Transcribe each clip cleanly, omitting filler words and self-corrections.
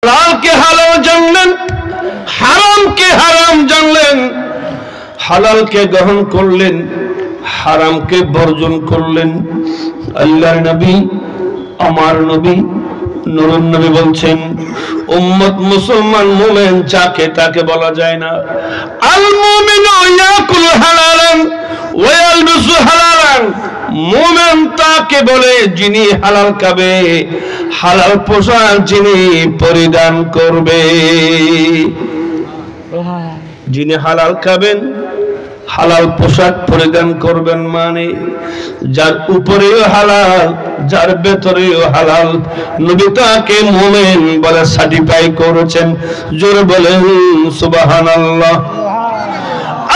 হালালকে হালাল জানলেন, হারামকে হারাম জানলেন, হালালকে গ্রহণ করলেন, হারামকে বর্জন করলেন। আল্লাহর নবী, আমার নবী নূরুন নবী বলছেন, উম্মত মুসলমান মুমিন যাকে তাকে বলা যায় না। আল মুমিনু ইয়াকুলু হালালান ওয়া ইয়ালবিসু হালালান। মুমিন তাকে বলে যিনি হালাল খাবে, হালাল পোশাক যিনি পরিধান করবে। যিনি হালাল খাবেন, হালাল পোশাক পরিধান করবেন, মানে যার উপরেও হালাল, যার ভেতরেও হালাল। নবী তাকে মুমিন বলে সার্টিফাই করেছেন। জোরে বলেন সুবহানাল্লাহ।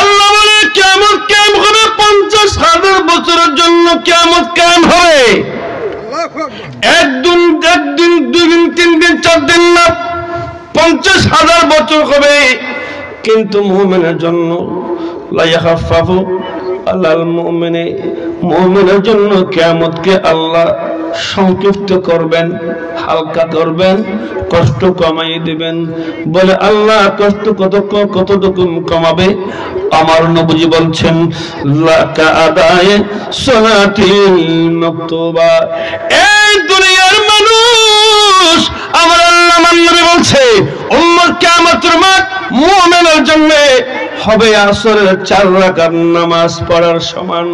আল্লাহ বলে কিয়ামত কায়েম হবে, 50,000 বছরের জন্য কিয়ামত কায়েম হবে। একদিন, দুই দিন, 3 দিন, 4 দিন না, 50,000 বছর হবে। কিন্তু মুমিনের জন্য লা ইয়াখাফফু আলাল মুমিনি, মুমিনের জন্য কিয়ামতকে আল্লাহ সংক্ষিপ্ত করবেন, হালকা করবেন, কষ্ট কমাই দিবেন। বলে আল্লাহ কষ্ট কতটুকু কমাবে? আমার নবী বলছেন লাকা আদায়ে সালাতিল মাকতুবা। এই দুনিয়ার মানুষ, আমার আল্লাহ, আমার নবী বলছে উম্মত কিয়ামতের মাঠ মুমিনের জন্য হবে আসরের 4 রাকাত নামাজ পড়ার সমান।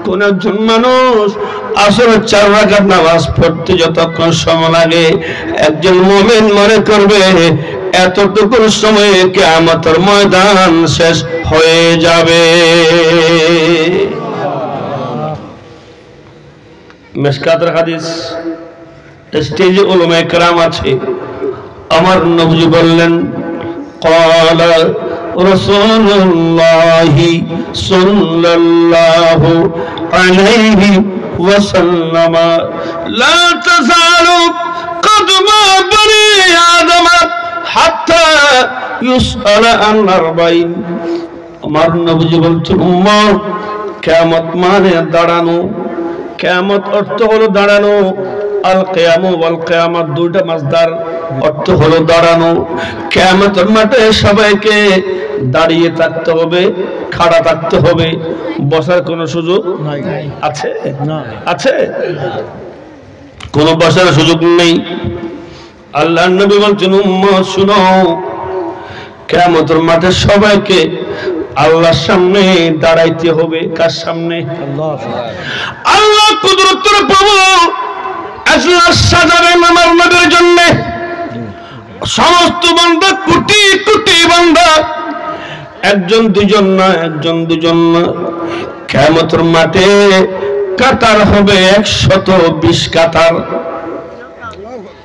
কোন একজন মানুষ আসরের 4 রাকাত নামাজ পড়তে যতক্ষণ সময় লাগে, একজন মুমিন মনে করবে এতটুকু সময়ে কিয়ামতের ময়দান শেষ হয়ে যাবে। মিশকাতের হাদিস, স্টেজে উলামায়ে কেরাম আছে। আমার নবী বললেন ক্বালা রাসূলুল্লাহি সাল্লাল্লাহু আলাইহি ওয়াসাল্লাম লা তাযালু কদমা বনি আদম হাত্তা ইউসআলা আন আরবাঈন। আমার নবী বলছেন উম্মত, কিয়ামত মানে দাঁড়ানো। কিয়ামত অর্থ হলো দাঁড়ানো। আল কিয়ামু ওয়াল কিয়ামাত দুইটা মাসদার, অর্থ হলো দাঁড়ানো। কিয়ামতের মাঠে সবাইকে দাঁড়িয়ে থাকতে হবে, খাড়া থাকতে হবে, বসার কোনো সুযোগ আছে? আছে? কোনো বসার সুযোগ নেই। আল্লাহর নবী বলছেন উম্মত শুনো, কিয়ামতের মাঠে সবাইকে আল্লাহর সামনে দাঁড়াইতে হবে। কার সামনে? আল্লাহ কুদরতের প্রভু আল্লাহ সাজাবেন আমার নবীর জন্য। সমস্ত বান্দা, কোটি কোটি বান্দা, একজন দুজন না, একজন দুজন না, কিয়ামতের মাঠে কাতার হবে 120 কাতার।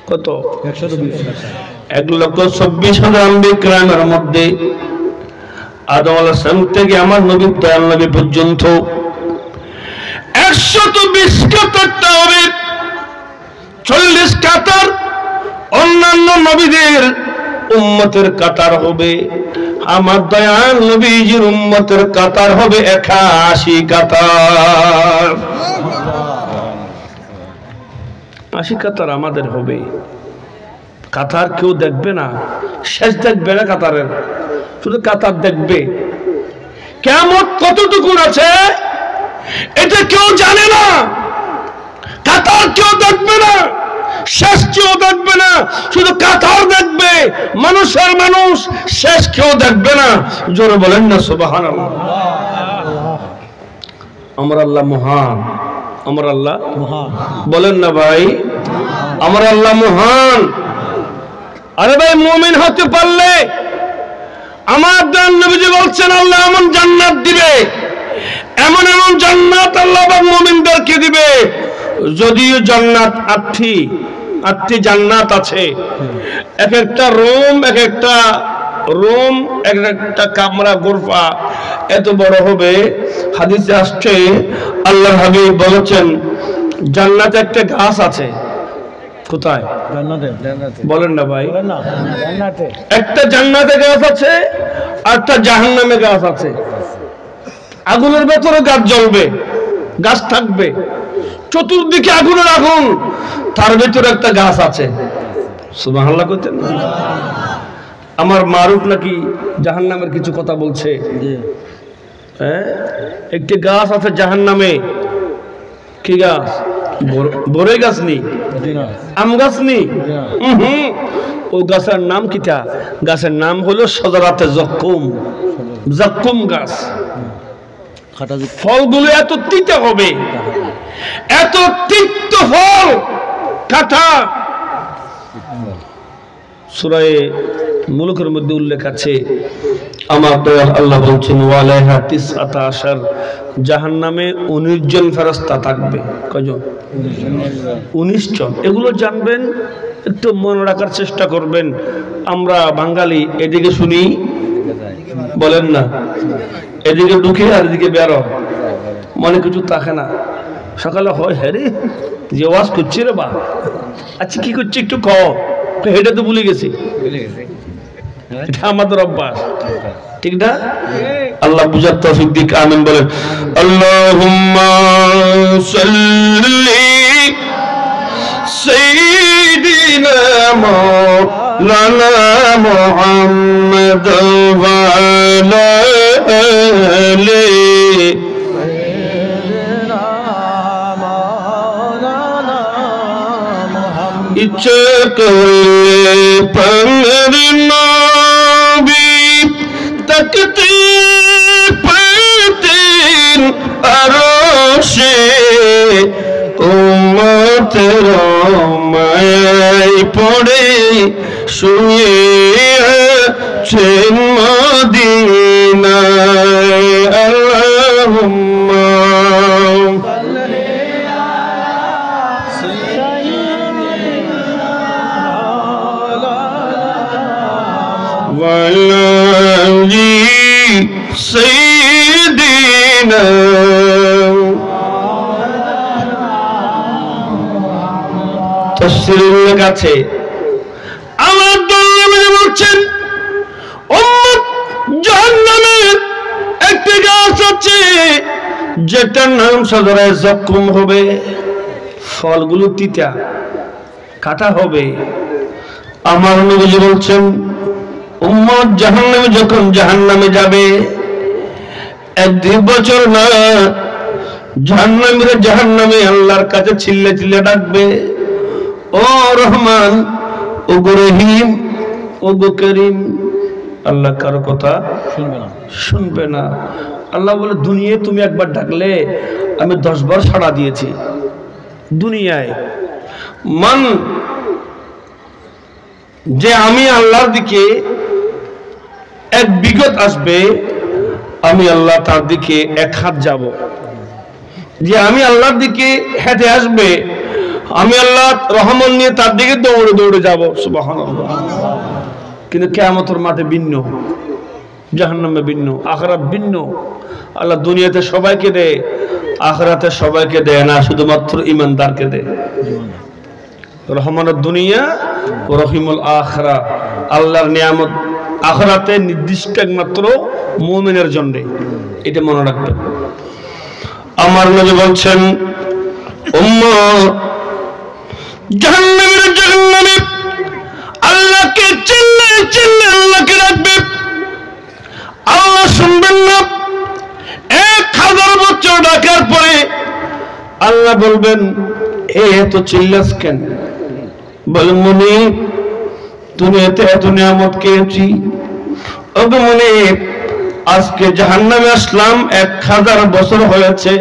কত? 1,24,000 আম্বিয়া কিরামের মধ্যে আদম আলাইহিস সালাম থেকে আমার নবী দয়াল নবী পর্যন্ত 120 কাতারটা হবে। 40 কাতার অন্যান্য নবীদের উম্মতের কাতার হবে। আমার দয়াল নবীজির উম্মতের কাতার হবে 81 কাতার। 80 কাতার আমাদের হবে। কাতার কেউ দেখবে না, শেষ দেখবে না কাতারের, শুধু কাতার দেখবে। কিয়ামত কতটুকু আছে এটা কেউ জানে না। কাতার কেউ দেখবে না, শেষ কেউ দেখবে না, শুধু কাতার দেখবে। মানুষের মানুষ, শেষ কেউ দেখবে না। জোরে বলেন না সুবহানাল্লাহ। আমার আল্লাহ মহান, আমার আল্লাহ মহান। বলেন না ভাই, আমার আল্লাহ মহান। আরে ভাই, মুমিন হতে পারলে আমার নবীজি বলছেন আল্লাহ এমন জান্নাত দিবে, এমন এমন জান্নাত আল্লাহ মুমিনদেরকে দিবে। যদিও জান্নাত 8টি জান্নাত আছে, এক একটা রুম, এক একটা রুম, এক একটা কামরা, গোরফা এত বড় হবে। হাদিসে আসছে আল্লাহর হাবিব বলেছেন জান্নাতে একটা গাছ আছে। কোথায়? জান্নাতে। বলেন না ভাই, জান্নাতে একটা জান্নাতে গাছ আছে, আর একটা জাহান্নামে গাছ আছে। আগুনের ভেতরে গাছ জ্বলবে, গাছ থাকবে, চতুর্দিকে আগুনের আগুন, তার ভেতরে একটা গাছ আছে। সুবহানাল্লাহ করতেন না? আমার মারুফ নাকি জাহান্নামের কিছু কথা বলছে। হ্যাঁ, একটি গাছ আছে জাহান্নামে। কি গাছ? বড়ই গাছ নি, আম গাছ নি। ও গাছের নাম কিটা? গাছের নাম হলো সদরাতে জক্কুম, জক্কুম গাছ। ফলগুলো এত তিতা হবে, এত তিক্ত ফল, কাঁটা। সূরা মুলুকের মধ্যে উল্লেখ আছে, আমার দয়াল আল্লাহ বলছেন ওয়ালাইহা 19 জাহান্নামে 19 জন ফেরেশতা থাকবে। কয়জন? 19 জন। এগুলো জানবেন, একটু মনে রাখার চেষ্টা করবেন। আমরা বাঙালি এদিকে শুনি, বলেন না, এদিকে ঢুকে আর এদিকে বেরো, মনে কিছু থাকে না। সকালে হয় হ্যাঁ রে যে ওয়াজ করছি রে বা, আচ্ছা কি করছি একটু কও, এটা তো ভুলে গেছি। এটা আমাদের অভ্যাস, ঠিক না? আল্লাহ বুঝার তৌফিক দিক, আমিন বলেন। আল্লাহুম্মা সাল্লি সাইয়্যিদিনা মাওলানা মুহাম্মদ ওয়া আলা আলি ইচ্ছা করলে পর নবী তকতে পাতেন আরশে উম্মতের মায়ায় পড়ে শুয়ে আছেন মদিনায়। আল্লাহুম্মা সাইয়্যিদিনা তাফসীরের কাছে আমার দলিল বলছেন উম্মত জাহান্নামের একটি গাছ আছে যেটার নাম সদরায়ে জক্কুম হবে। ফলগুলো তিতা, কাটা হবে। আমার নবী বলছেন উম্মত জাহান্নামে যখন জাহান্নামে যাবে, 1-2 বছর না, জাহান্নামীরা জাহান্নামে আল্লাহর কাছে চিল্লে চিল্লে ডাকবে, ও রহমান, ও গো রহিম, ও গো করিম। আল্লাহ কারো কথা শুনবে না। আল্লাহ বলে দুনিয়ায় তুমি একবার ডাকলে আমি 10 বার সাড়া দিয়েছি। দুনিয়ায় মান যে আমি আল্লাহর দিকে এক বিগত আসবে, আমি আল্লাহ তার দিকে 1 হাত যাব। যে আমি আল্লাহর দিকে হেঁটে আসবে, আমি আল্লাহ রহমান নিয়ে তার দিকে দৌড়ে দৌড়ে যাব। সুবহানাল্লাহ। কিন্তু কিয়ামতের মাঠে ভিন্ন, জাহান্নামে ভিন্ন, আখিরাত ভিন্ন। আল্লাহ দুনিয়াতে সবাইকে দেয়, আখিরাতে সবাইকে দেয় না, শুধুমাত্র ঈমানদারকে দেয়। রহমানুদ দুনিয়া ও রহিমুল আখিরা। আল্লাহর নিয়ামত আখিরাতে নির্দিষ্ট একমাত্র মুমিনের জন্য, এটা মনে রাখবেন। আমার নবী বলছেন উম্মত জাহান্নামের জাহান্নামে আল্লাহকে চিল্লে চিল্লে আল্লাহকে ডাকবে, আল্লাহ শুনবেন না। 1000 বছর ডাকার পরে আল্লাহ বলবেন এত চিল্লাস কেন? বলেন মনে দুনিয়াতে এত নিয়ামত খেয়েছি, ওগো মনে আজকে জাহান্নামে আসলাম, 1000 বছর হয়েছে।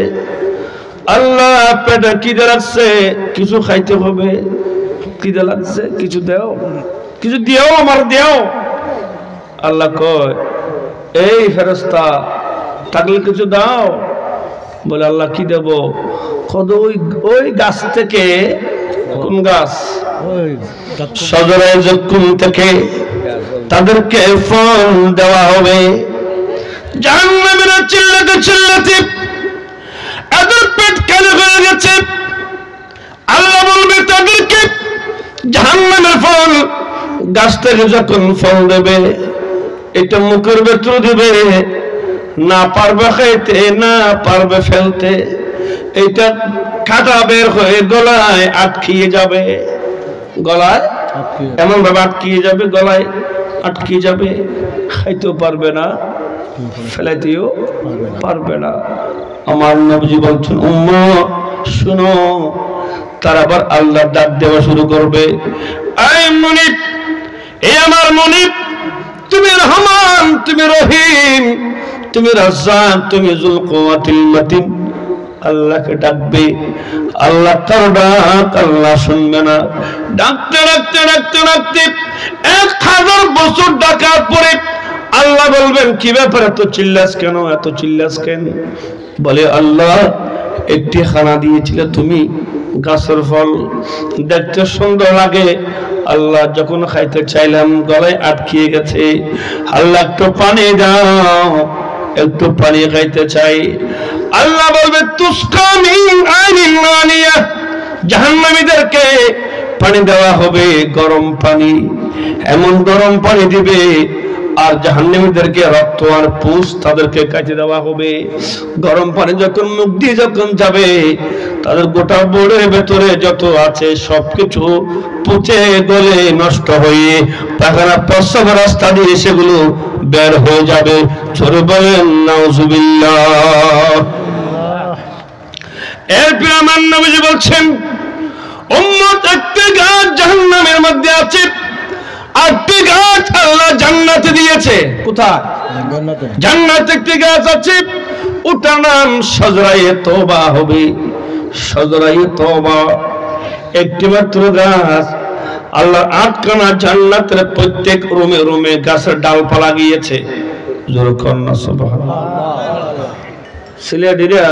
আল্লাহ পেটে খিদে লাগছে, কিছু খাইতে হবে। খিদে লাগছে, কিছু দাও, কিছু দিও, আমার দিও। আল্লাহ কয় এই ফেরেশতা থাকলে কিছু দাও। বলে আল্লাহ কি দেব? ওই গাছ থেকে। কোন গাছ? সদরায়ে জক্কুম থেকে তাদেরকে ফল দেওয়া হবে। জাহান্নামীরা চিল্লাতে চিল্লাতে এদের পেট খালি হয়ে গেছে। আল্লাহ বলবে তাদেরকে জাহান্নামের ফল গাছ থেকে যখন ফল দেবে, এটা মুখের ভেতর দিবে, না পারবে খাইতে, না পারবে ফেলতে। এটা কাটা বের হয়ে গলায় আটকিয়ে যাবে, গলায় এমন ভাবে আটকিয়ে যাবে, গলায় আটকিয়ে যাবে, খাইতেও পারবে না, ফেলাইতেও পারবে না। আমার নবীজি বলছেন, উম্মত শুনো, তার আবার আল্লাহ ডাক দেওয়া শুরু করবে, আয় মুনিব, এই আমার মুনিব, তুমি রহমান, তুমি রহিম, তুমি রাজ্জাক, তুমি যুল কুওয়াতিল মাতিন। আল্লাহকে ডাকবে, আল্লাহ তার ডাক আল্লাহ শুনবে না। ডাকতে ডাকতে ডাকতে ডাকতে 1000 বছর ডাকার পরে আল্লাহ বলবেন, কি ব্যাপার, এত চিল্লাস কেন, এত চিল্লাস কেন? বলে, আল্লাহ একটি খানা দিয়েছিলে তুমি, গাছের ফল দেখতে সুন্দর লাগে, আল্লাহ যখন খাইতে চাইলাম গলায় আটকিয়ে গেছে, আল্লাহ একটু পানি দাও, একটু পানি খাইতে চাই। আল্লাহ বলবে, তুসকা মিন আইনিন আনিয়া, জাহান্নামীদেরকে পানি দেওয়া হবে গরম পানি, এমন গরম পানি দিবে, আর জাহান্নামীদেরকে রক্ত আর পুষ তাদেরকে কাটে দেওয়া হবে। গরম পানি যখন মুখ দিয়ে যখন যাবে, তাদের গোটা বড়ের ভেতরে যত আছে সবকিছু পচে গলে নষ্ট হয়ে পায়খানা প্রস্রাব রাস্তা দিয়ে সেগুলো বের হয়ে যাবে। জোরে বলেন নাউজুবিল্লাহ। এরপর আমার নবীজি বলছেন, উম্মত, একটি গাছ জাহান্নামের মধ্যে আছে, 8টি গাছ আল্লাহ জান্নাতে দিয়েছে। কোথায়? জান্নাতে একটি গাছ আছে, ওটার নাম শাজরায়ে তওবা হবে। শাজরায়ে তওবা একটি মাত্র গাছ, আল্লাহ 8খানা জান্নাতের প্রত্যেক রুমে রুমে গাছের ডালপালা গিয়েছে। জোরে কন্না সুবহানাল্লাহ। সিলেটিরা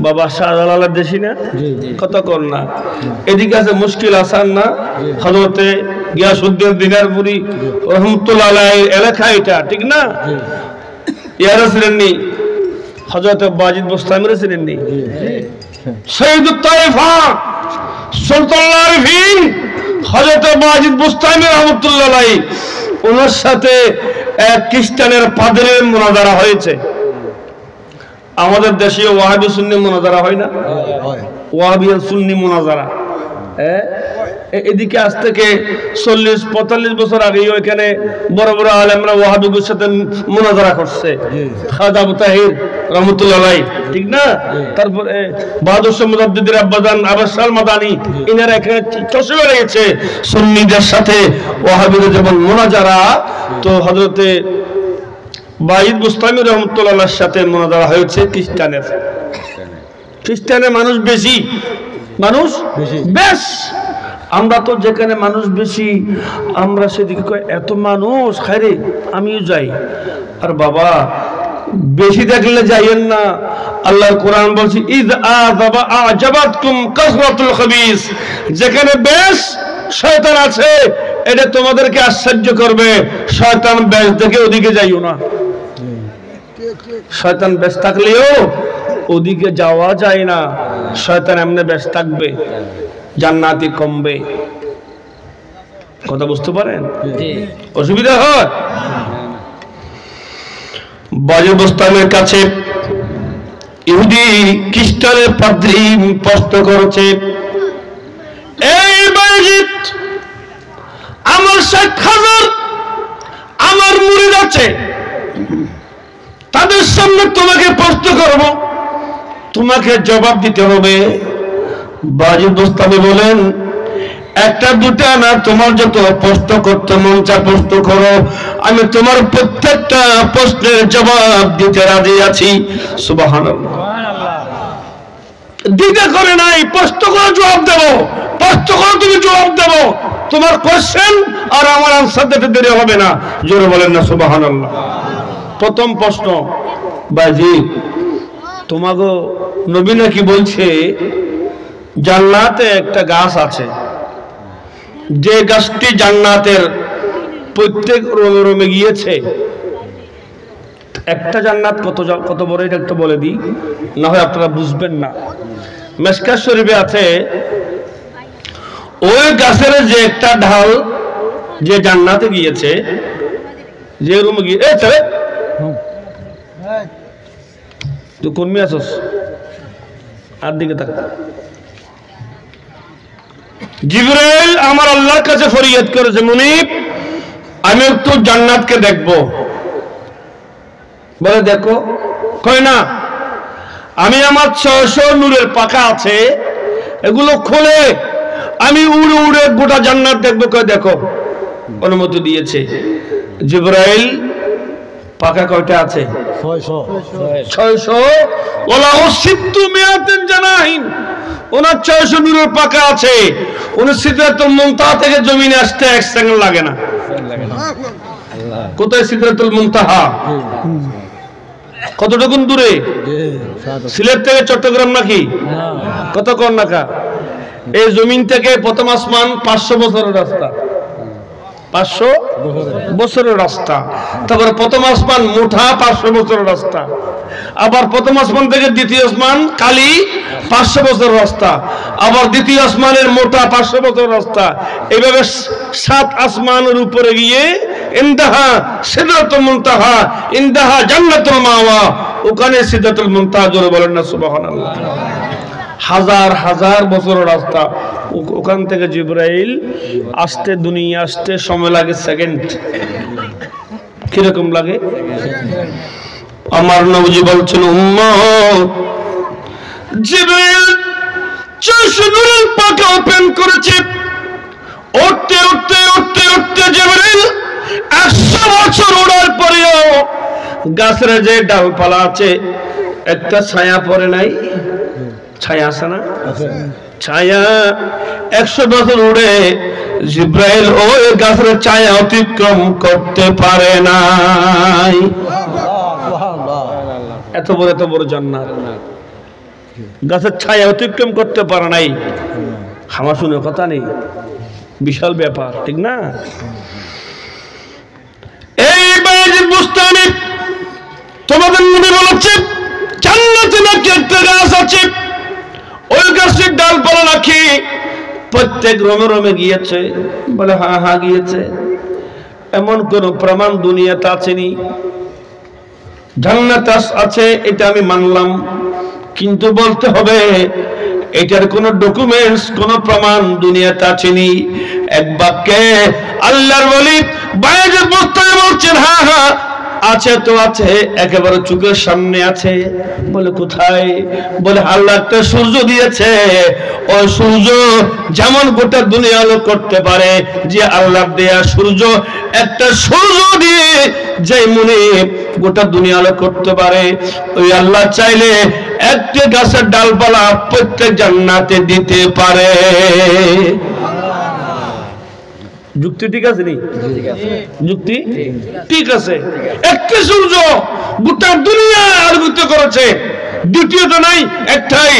বাবা শাহজালালের দেশি না, কত কন্যা, এদিকে আছে মুশকিল আসান না, হযরতে গিয়াসউদ্দিন দিনারপুরি রহমাতুল্লাহ আলাইহির এলাকা, এটা ঠিক না? ইয়ারা ছিলেন নি হযরতে বাজিদ বুস্তামির ছিলেন নি, সৈয়দুত তায়েফা সুলতানুল আরিফিন হযরতে বাজিদ বুস্তামি রহমাতুল্লাহ আলাইহি, ওনার সাথে এক খ্রিস্টানের পাদ্রীর মুনাজারা হয়েছে। আমাদের দেশে ওয়াহাবি সুন্নি মুনাজারা হয় না? ওয়াহাবি সুন্নি মুনাজারা, এদিকে আজ থেকে 40-45 বছর আগে ওইখানে বড় বড় আলেমরা ওয়াহাবিদের সাথে মুনাজারা করছে। খাজা আবু তাহির রহমাতুল্লাহ আলাইহি, ঠিক না? তারপরে বাহাদুর শাহ মুজাদ্দিদের আব্বাজান আবাসাল মাদানী, ইনারা এখানে চষে গেছে সুন্নিদের সাথে ওয়াহাবিদের যেমন মুনাজারা, তো হযরতে বাজিদ বুস্তামি রহমাতুল্লাহর সাথে মুনাজারা হয়েছে খ্রিস্টানের। খ্রিস্টানের মানুষ বেশি, মানুষ বেশ। আমরা তো যেখানে মানুষ বেশি আমরা সেদিকে কয় এত মানুষ খাইরে আমিও যাই। আর বাবা বেশি দেখলে যাইয়েন না, আল্লাহর কোরআন বলছে, ইয আযাবা আ'জাবাতকুম কাসরাতুল খাবিস, যেখানে বেশ শয়তান আছে এটা তোমাদেরকে আশ্চর্য করবে, শয়তান বেশ দেখে ওদিকে যাইও না। শয়তান বেশ থাকলেও ওদিকে যাওয়া যায় না, শয়তান এমনি বেশ থাকবে, জান্নাতি কমবে। কথা বুঝতে পারেন? অসুবিধা হয়? বাজিদ বুস্তামির কাছে ইহুদি খ্রিস্টানের পাদ্রী প্রশ্ন করেছে, এই বাজিদ, আমার 60,000 আমার মুরিদ আছে, তাদের সামনে তোমাকে প্রশ্ন করব, তোমাকে জবাব দিতে হবে। বাজিদ বুস্তামি বলেন, একটা দুটা না, তোমার যত প্রশ্ন করতে মন চায় প্রশ্ন করো, আমি তোমার প্রত্যেকটা প্রশ্নের জবাব দিতে রাজি আছি। সুবহানাল্লাহ। দ্বিধা করে নাই, প্রশ্ন করে জবাব দেবো, প্রশ্ন করে তুমি জবাব দেবো, তোমার কোশ্চেন আর আমার আনসার দিতে দেরি হবে না। জোরে বলেন না সুবহানাল্লাহ। প্রথম প্রশ্ন, বাজিদ, তোমাকে নবী নাকি বলছে জান্নাতে একটা গাছ আছে, যে গাছটি জান্নাতের প্রত্যেক রোমে রোমে গিয়েছে। একটা জান্নাত কত বড় এটা একটু বলে দিই, না হয় আপনারা বুঝবেন না। মিশকাত শরীফে আছে, ওই গাছের যে একটা ঢাল যে জান্নাতে গিয়েছে, যে রুমে গিয়ে তুই কোন মেয়ে আছস, আর দিকে তাকা, জিবরাইল আমার আল্লাহর কাছে ফরিয়াদ করেছে, মুনিব আমি একটু জান্নাতকে দেখব। বলে দেখো। কয় না, আমি আমার 600 নূরের পাখা আছে, এগুলো খুলে আমি উড়ে উড়ে গোটা জান্নাত দেখবো। কয় দেখো। অনুমতি দিয়েছে। জিবরাইল পাখা কয়টা আছে? 600। ওলা ওয়াসিত্তু মিয়াতিন জানাহিন, ওনার 600 নূরের পাখা আছে। উনি সিদরাতুল মুনতাহা থেকে জমিনে আসতে 1 সেকেন্ড লাগে না। কোথায় সিদরাতুল মুনতাহা? কতটুকু দূরে? সিলেট থেকে চট্টগ্রাম নাকি? কতক্ষণ নাকা? এই জমিন থেকে প্রথম আসমান 500 বছরের রাস্তা। 500 বছরের রাস্তা। তারপরে প্রথম আসমান মুঠা 500 বছরের রাস্তা। আবার প্রথম আসমান থেকে দ্বিতীয় আসমান কালি 500 বছরের রাস্তা। আবার দ্বিতীয় আসমানের মোটা 500 বছরের রাস্তা। এইভাবে 7 আসমানের উপরে গিয়ে ইনতাহা সিদরাতুল মুনতাহা, ইনতাহা জান্নাতুল মাওয়া, ওখানে সিদরাতুল মুনতাহা। জোরে বলেন না সুবহানাল্লাহ। হাজার হাজার বছরের রাস্তা। ওখান থেকে জিবরাইল আসতে, দুনিয়া আসতে সময় লাগে সেকেন্ড। কিরকম লাগে? আমার নবী বলছেন, উম্মত জিবরাইল 600 নূরের পাখা ওপেন করেছে। উঠতে উঠতে উঠতে উঠতে জিবরাইল 100 বছর ওড়ার পরেও গাছের যে ডালপালা আছে একটা ছায়া পড়ে নাই। ছায়া আছে না? ছায়া 100 বছর উড়ে জিবরাইল ওই গাছের ছায়া অতিক্রম করতে পারে নাই। এত বড় জান্নাত, গাছের ছায়া অতিক্রম করতে পারে নাই। আমার শুনে কথা নেই, বিশাল ব্যাপার, ঠিক না? এই বায়াজিদ বুস্তানি তোমাদের নবী বলেছে জান্নাতে নাকি একটা গাছ আছে, ওই গাছের ডালপালা নাকি প্রত্যেক রোমে রোমে গিয়েছে। বলে হ্যাঁ হ্যাঁ গিয়েছে। এমন কোন প্রমাণ দুনিয়াতে আসেনি। জান্নাত আছে এটা আমি মানলাম, কিন্তু বলতে হবে এটার কোন ডকুমেন্টস, কোন প্রমাণ দুনিয়াতে আসেনি। এক বাক্যে আল্লাহর ওলি বায়াজিদ বুস্তানি বলছেন হ্যাঁ হ্যাঁ আছে তো আছে, একেবারে চোখের সামনে আছে। বলে কোথায়? বলে আল্লাহ একটা সূর্য দিয়েছে, ওই সূর্য যেমন গোটা দুনিয়া আলো করতে পারে, যে আল্লাহ দেয়া সূর্য, একটা সূর্য দিয়ে যে মনে গোটা দুনিয়া আলো করতে পারে, ওই আল্লাহ চাইলে একটা গাছের ডালপালা প্রত্যেক জান্নাতে দিতে পারে। যুক্তি ঠিক আছে নি? যুক্তি ঠিক আছে। একটা সূর্য গোটা দুনিয়া আলোকিত করেছে, দ্বিতীয়টা নাই, একটাই,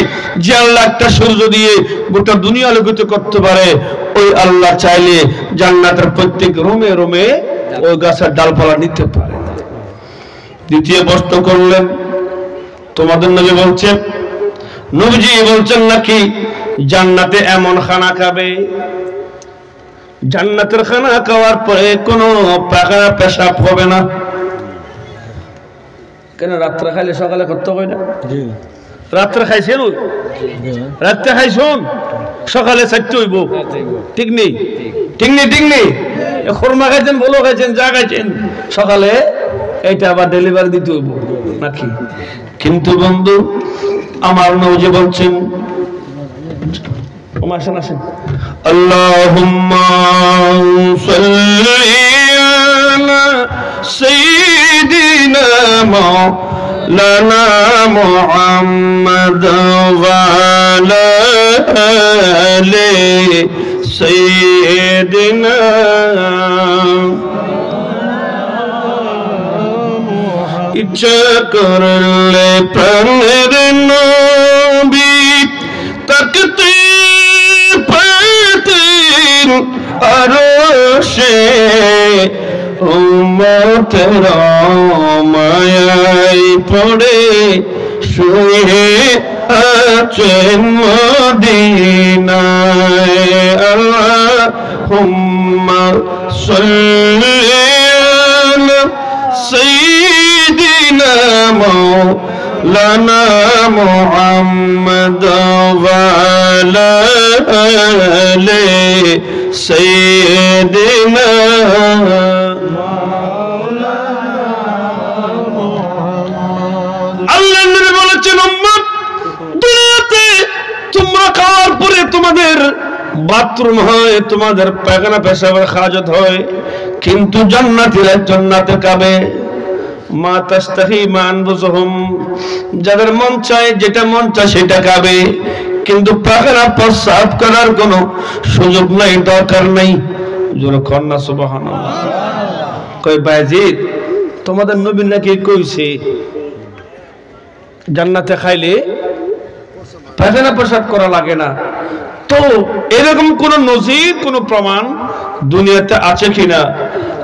যে আল্লাহ একটা সূর্য দিয়ে গোটা দুনিয়া আলোকিত করতে পারে। ওই আল্লাহ চাইলে জান্নাতের প্রত্যেক রোমে রোমে ওই গাছের ডালপালা নিতে পারে। দ্বিতীয় প্রশ্ন করলেন, তোমাদের নবী বলছেন, নবীজি বলছেন নাকি জান্নাতে এমন খানা খাবে, জান্নাতের খানা খাওয়ার পরে কোনো পায়খানা পেশাব হবে না। কেন? রাত্রে খাইলে সকালে করতে হয় না? রাত্রে খাইছেন, রাত্রে খাইছুন, সকালে চাইতে হইব, ঠিক নেই? ঠিক নেই? ঠিক নেই? খরমা খাইছেন, বলো খাইছেন, যা খাইছেন, সকালে এইটা আবার ডেলিভারি দিতে হইব নাকি? কিন্তু বন্ধু আমার নবী বলছেন, আসেন আসেন, আল্লাহুম্মা সাল্লি আলা সাইয়্যিদিনা মাওলানা মুহাম্মাদ ওয়া আলা আলি সাইয়্যিদিনা। ইচ্ছা করলে প্রাণের নবী তাকতে আরশে উম্মতের মায়ায় পড়ে শুয়ে আছেন মদিনায়। আল্লাহুম্মা সাল্লি আলা সাইয়্যিদিনা লানা মুহাম্মদ ওয়া আলা আলি সাইয়্যিদিনা আল্লাহর নবী বলেছেন উম্মত দুনিয়াতে তোমরা খাওয়ার পরে তোমাদের বাথরুম হয়, তোমাদের পায়খানা পেশাবের হাজত হয়, কিন্তু জান্নাতীরা জান্নাতে খাবে মা তাস্তাহি মা আনফুসুহুম, যাদের মন চায় যেটা মন চায় সেটা খাবে, কিন্তু পায়খানা প্রস্রাব করার কোনো সুযোগ নাই, দরকার নাই। জোরে কন্যা সুবহানাল্লাহ। কই বাজিদ তোমাদের নবী নাকি কইছে জান্নাতে খাইলে পায়খানা প্রস্রাব করা লাগে না, তো এরকম কোন নজির কোন প্রমাণ দুনিয়াতে আছে কিনা?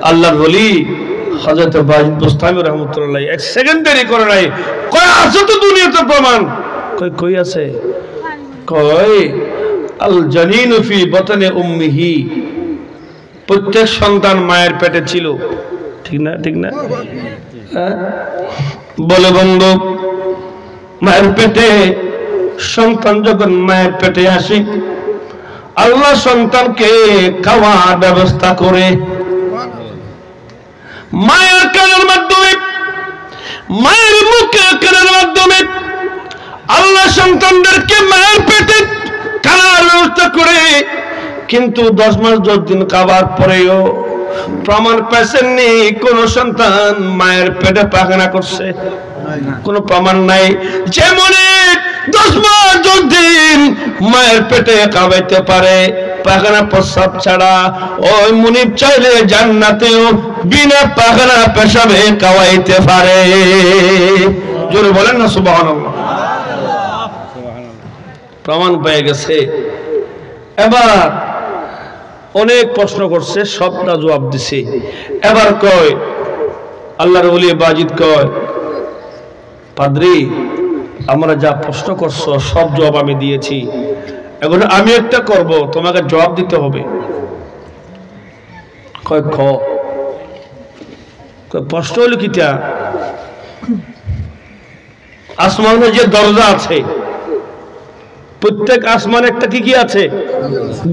আল্লাহর ওলি হযরত বাজিদ বুস্তামি রাহমাতুল্লাহ এক সেকেন্ড দেরি করে নাই, কয় আছে তো দুনিয়াতে প্রমাণ। কই আছে? কই আল জানিনু ফি বাতনি উম্মিহি, প্রত্যেক সন্তান মায়ের পেটে ছিল, ঠিক না? ঠিক না? বলে বন্ধু, মায়ের পেটে সন্তান যখন মায়ের পেটে আসে আল্লাহ সন্তানকে খাওয়ার ব্যবস্থা করে মায়ের কানের মাধ্যমে, মায়ের মুখের কানের মাধ্যমে আল্লাহ সন্তানদেরকে মায়ের পেটে খাওয়ার ব্যবস্থা করে। কিন্তু 10 মাস 10 দিন খাবার পরেও প্রমাণ পাইছেননি কোন সন্তান মায়ের পেটে পায়খানা করছে? কোনো প্রমাণ নাই। যেমন 10 মাস 10 দিন মায়ের পেটে খাওয়াইতে পারে পায়খানা প্রস্রাব ছাড়া, ওই মুনিব চাইলে জান্নাতেও বিনা পায়খানা পেশাবে খাওয়াইতে পারে। জোরে বলেন না সুবহানাল্লাহ। প্রমাণ পেয়ে গেছে। এবার অনেক প্রশ্ন করছে, সবটা জবাব দিছে। এবার কয় আল্লাহর ওলি বাজিদ কয়, পাদ্রী আমরা যা প্রশ্ন করছো সব জবাব আমি দিয়েছি, এখন আমি একটা করব, তোমাকে জবাব দিতে হবে। কয় খ প্রশ্ন হলো কিটা? আসমানে যে দরজা আছে, প্রত্যেক আসমানে একটা কি আছে?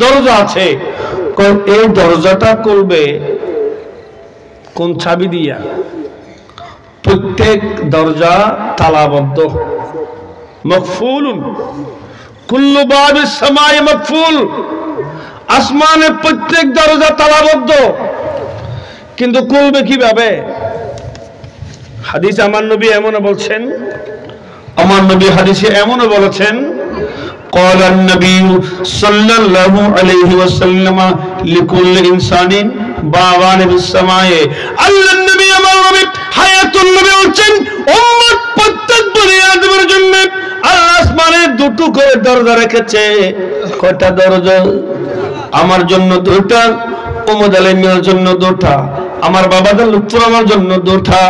দরজা আছে। এই দরজাটা করবে কোন চাবি দিয়া? প্রত্যেক দরজা তালাবদ্ধ, মকফুলুন কুল্লু বাবিস সামায়ে মকফুল। আসমানে প্রত্যেক দরজা তালাবদ্ধ, কিন্তু খুলবে কিভাবে? হাদিস আমার নবী এমনও বলছেন, আমার নবী হাদিসে এমনও বলেছেন, قال النبي صلى الله عليه وسلم لكل انسان بابان بالسماء। আল্লাহর নবী আমার নবী হায়াতুন নবী বলেন উম্মত প্রত্যেক বনি আদমের জন্য আল্লাহ আসমানে দুটো করে দরজা রেখেছে। কয়টা দরজা? আমার জন্য দুটো, উম্মত আলাইহির জন্য দুটো, আমার বাবাদের লুৎফর আমার জন্য দুটো,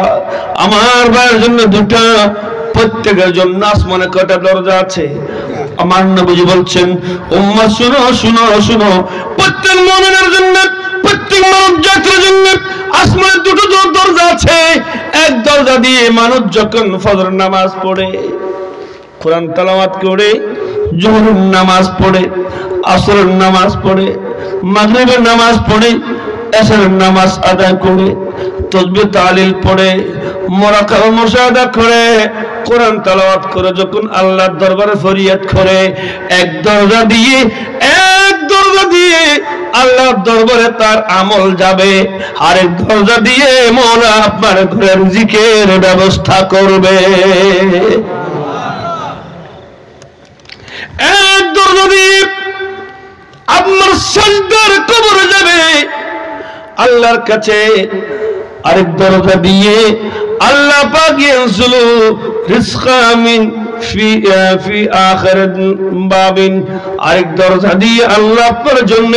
আমার ভাইয়ের জন্য দুটো। প্রত্যেকের জন্য আসমানে কয়টা দরজা আছে? আমার নবী বলছেন উম্মত শুনো শুনো শুনো, প্রত্যেক মুমিনের জন্য, প্রত্যেক মানব জাতির জন্য আসমানে দুটো দরজা আছে। এক দরজা দিয়ে মানুষ যখন ফজর নামাজ পড়ে, কোরআন তেলাওয়াত করে, জোহরের নামাজ পড়ে, আসরের নামাজ পড়ে, মাগরিবের নামাজ পড়ে, এশারের নামাজ আদায় করে, তাসবিহ তাহলিল পড়ে, মুরাকাবা মুশাহাদা করে, কোরআন তেলাওয়াত করে যখন আল্লাহর দরবারে ফরিয়াদ করে, এক দরজা দিয়ে আল্লাহর দরবারে তার আমল যাবে, আরেক দরজা দিয়ে মওলা আপনার ঘরের রিজিকের ব্যবস্থা করবে। এক দরজা দিয়ে আপনার সাজদার কবরে যাবে আল্লাহর কাছে, আরেক দরজা দিয়ে আল্লাহ পাক ইয়ানজুলু রিজকা মিন ফি আখির বাবিন, আরেক দরজা দিয়ে আল্লাহ আপনার জন্য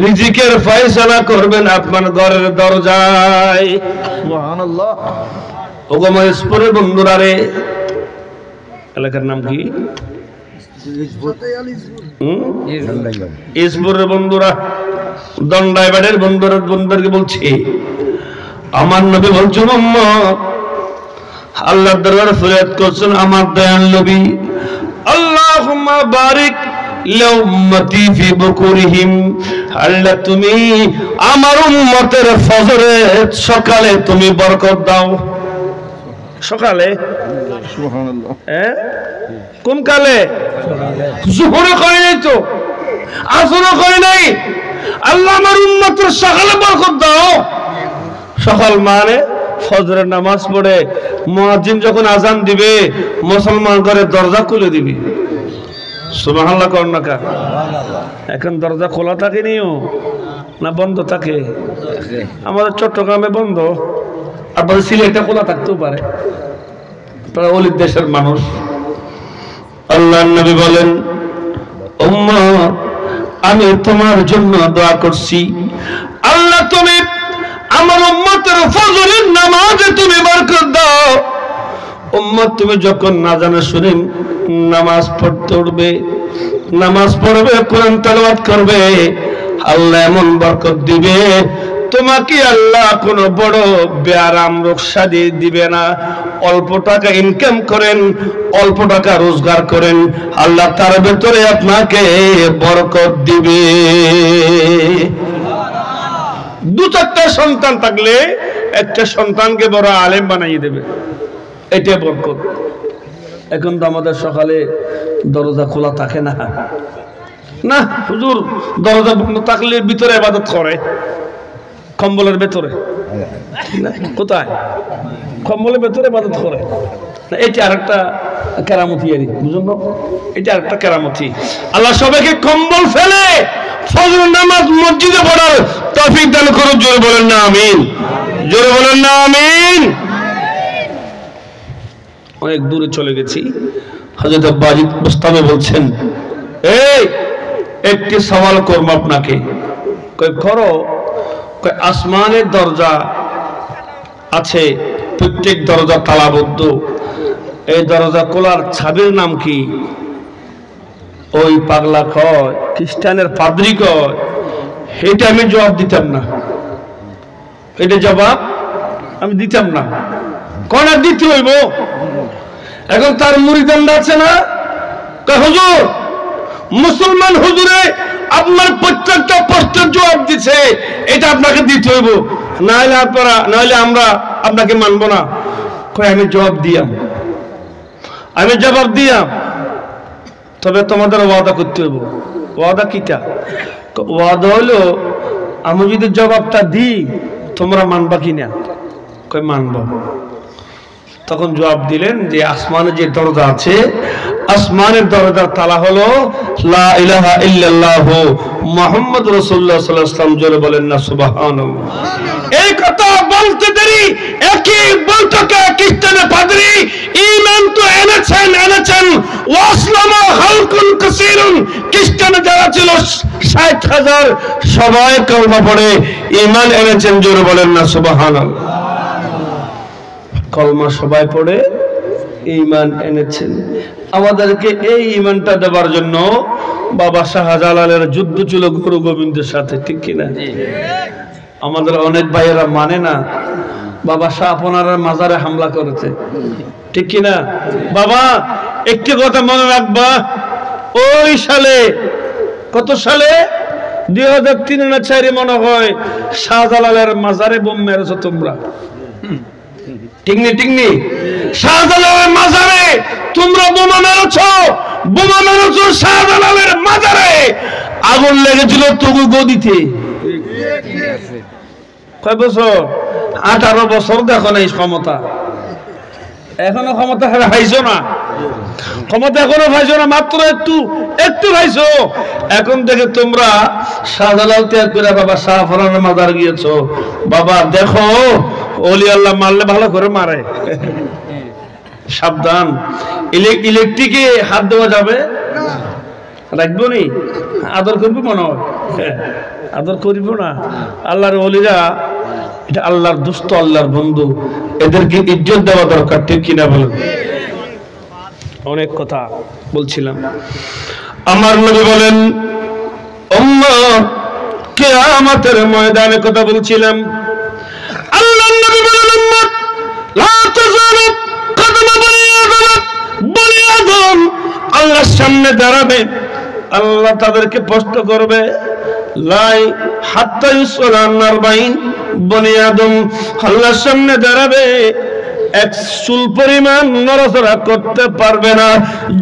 রিজিকের ফয়সালা করবেন আপনার ঘরের দরজায়। সুবহানাল্লাহ। ওগো মহেশপুরের বন্ধুরা রে, এলাকার নাম কি? ইসপুরের বন্ধুরা, দন্ডাইবাড়ের বন্ধুদেরকে বলছি, আমার নবী বলছেন উম্মত আল্লাহর দরবারে ফরিয়াদ করছেন আমার দয়াল নবী আল্লাহুম্মা বারিক লিউম্মতি ফি বুকুরিহিম, আল্লাহ তুমি আমার উম্মতের ফজরের সকালে তুমি বরকত দাও। সকালে সুবহানাল্লাহ, কোন কালে? জোহরে কয় নাই তো, আসরে কয় নাই। আল্লাহ আমার উম্মতের সকালে বরকত দাও। সকাল মানে ফজরের নামাজ পড়ে মুয়াজ্জিন যখন আজান দিবে মুসলমান করে দরজা খুলে দিবি। সুবহানাল্লাহ কোন না কা? এখন দরজা খোলা থাকে নিও না বন্ধ থাকে? আমাদের চট্টগ্রামে বন্ধ, আপনাদের সিলেটে খোলা থাকতেও পারে, আপনারা অলির দেশের মানুষ। আল্লাহর নবী বলেন উম্মত আমি তোমার জন্য দোয়া করছি, আল্লাহ তুমি আমার উম্মতের ফজরের নামাজে তুমি বরকত দাও। উম্মত তুমি যখন না জানা শুনে নামাজ পড়তে উঠবে, নামাজ পড়বে, কোরআন তেলাওয়াত করবে, আল্লাহ এমন বরকত দিবে তোমাকে আল্লাহ কোন বড় বেআরাম রক্ষা দিয়ে দিবে না। অল্প টাকা ইনকাম করেন, অল্প টাকা রোজগার করেন, আল্লাহ তার ভেতরে আপনাকে বরকত দিবে। দু চারটা সন্তান থাকলে একটা সন্তানকে বড় আলেম বানাইয়ে দেবে, এটা বরকত। এখন তো আমাদের সকালে দরজা খোলা থাকে না, না হুজুর দরজা বন্ধ থাকলে ভিতরে ইবাদত করে, কম্বলের ভেতরে। কোথায়? কম্বলের ভেতরে ইবাদত করে। এটা আরেকটা কেরামতি, আরই বুঝুন, এটা আরেকটা কেরামতি। আল্লাহ সবাইকে কম্বল ফেলে ফজর নামাজ মসজিদে পড়ার তৌফিক দান করুন। জোরে বলেন না আমিন, জোরে বলেন না আমিন। অনেক দূরে চলে গেছি। হযরত বাজিদ মুস্তাফা বলছেন এই একটি সওয়াল করব আপনাকে। কই করো? কই আসমানের দরজা আছে, প্রত্যেক দরজা তালাবদ্ধ, এই দরজা খোলার চাবির নাম কি? ওই পাগলা কয় খ্রিস্টানের পাদ্রী কয় এটা আমি জবাব দিতাম না, এটা জবাব আমি দিতাম না। কোন দিতে হইব? এখন তার মুরিদানরা আছে না, হুজুর মুসলমান হুজুরে আপনার প্রত্যেকটা প্রশ্নের জবাব দিছে, এটা আপনাকে দিতে হইব, নাহলে আপনারা, নাহলে আমরা আপনাকে মানবো না। কই আমি জবাব দিয়াম, আমি জবাব দিয়াম, তবে তোমাদের ওয়াদা করতে হইব। ওয়াদা কিটা? ওয়াদা হলো আমি যদি জবাবটা দিই তোমরা মানবা কিনা? কই মানব। তখন জবাব দিলেন যে আসমানের যে দরজা আছে, আসমানের দরজার তালা হলো লা ইলাহা ইল্লাল্লাহ মুহাম্মদ রাসূলুল্লাহ সাল্লাল্লাহু আলাইহি ওয়াসাল্লাম। জোরে বলেন না সুবহানাল্লাহ। এই কথা বলতে দেরি একই বৈঠকে খ্রিস্টানের পাদ্রী ঈমান তো এনেছেন ওয়াসলামা খালকুন কাসীরুন, খ্রিস্টান যারা ছিল ৬০,০০০ সবাই কলমা পড়ে ঈমান এনেছেন। জোরে বলেন না সুবহানাল্লাহ। কলমা সবাই পড়ে ঈমান এনেছেন। আমাদেরকে এই ঈমানটা দেওয়ার জন্য বাবা শাহজালালের যুদ্ধ ছিল গুরু গোবিন্দের সাথে, ঠিক কিনা? আমাদের অনেক ভাইয়েরা মানে না, বাবা শাহ আপনার মাজারে হামলা করেছে, ঠিক কিনা? বাবা একটি কথা মনে রাখবা, ওই সালে, কত সালে? 2003 না 2004 মনে হয় শাহজালালের মাজারে বোম মেরেছো তোমরা, ঠিক নি? ঠিক নি? শাহজালালের মাজারে তোমরা বোমা মেরেছো, বোমা মেরেছো শাহজালালের মাজারে। আগুন লেগেছিল তবু গদিতে। কয় বছর? 18 বছর। দেখো না এই ক্ষমতা, এখনো ক্ষমতা পাইছো না, ক্ষমতা এখনো পাইছো না, মাত্র একটু একটু পাইছো। এখন থেকে তোমরা শাহজালাল ত্যাগ করে বাবা শাহ ফরানের মাজার গিয়েছো। বাবা দেখো ওলি আল্লাহ মারলে ভালো করে মারে, সাবধান। ইলেকট্রিকে হাত দেওয়া যাবে? রাখবো নি? আদর করবো মনে হয়? আদর করিব না। আল্লাহর ওলিরা এটা আল্লাহর দুস্থ, আল্লাহর বন্ধু, এদেরকে ইজ্জত দেওয়া দরকার, ঠিক কিনা বলেন? অনেক কথা বলছিলাম। আমার নবী বলেন উম্মত কিয়ামতের ময়দানে কথা বলছিলাম। আল্লাহর নবী বলেন উম্মত লা তাযালু যখন আল্লাহর সামনে দাঁড়াবে আল্লাহ তাদেরকে প্রশ্ন করবে লাই হাত্তা ইউসলান আরবাইন বনি আদম আল্লাহর সামনে দাঁড়াবে এক চুল পরিমাণ নড়াচড়া করতে পারবে না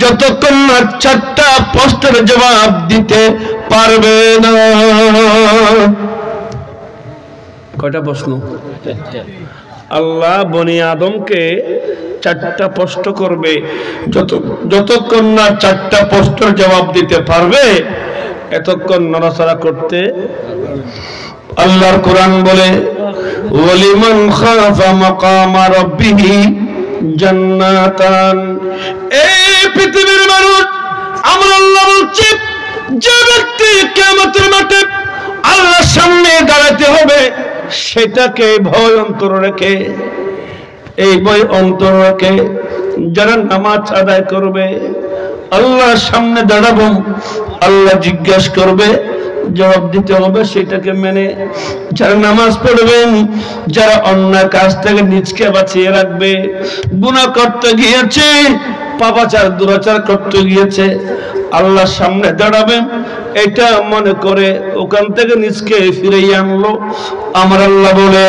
যতক্ষণ না 4টা প্রশ্নের জবাব দিতে পারবে না। কয়টা প্রশ্ন? আল্লাহ বনি আদমকে 4টা প্রশ্ন করবে, যতক্ষণ না 4টা প্রশ্নের জবাব দিতে পারবে এতক্ষণ নড়াচড়া করতে। আল্লাহর কোরআন বলে ওয়ালিমান খাফা মাকামা রাব্বিহি জান্নাতান। এই পৃথিবীর মানুষ, আমরা আল্লাহ বলছি যে ব্যক্তি কিয়ামতের মাঠে আল্লাহর সামনে দাঁড়াতে হবে সেটাকে ভয় অন্তর রেখে, এই ভয় অন্তর রেখে যারা নামাজ আদায় করবে, আল্লাহর সামনে দাঁড়াবো, আল্লাহ জিজ্ঞাসা করবে, জবাব দিতে হবে সেটাকে মেনে। যারা নামাজ পড়বেন, যারা অন্যায় কাজ থেকে নিজকে বাঁচিয়ে রাখবে, গুনাহ করতে গিয়েছে, পাপাচার দুরাচার করতে গিয়েছে, আল্লাহর সামনে দাঁড়াবেন এটা মনে করে ওখান থেকে নিজকে ফিরিয়ে আনলো। আমার আল্লাহ বলে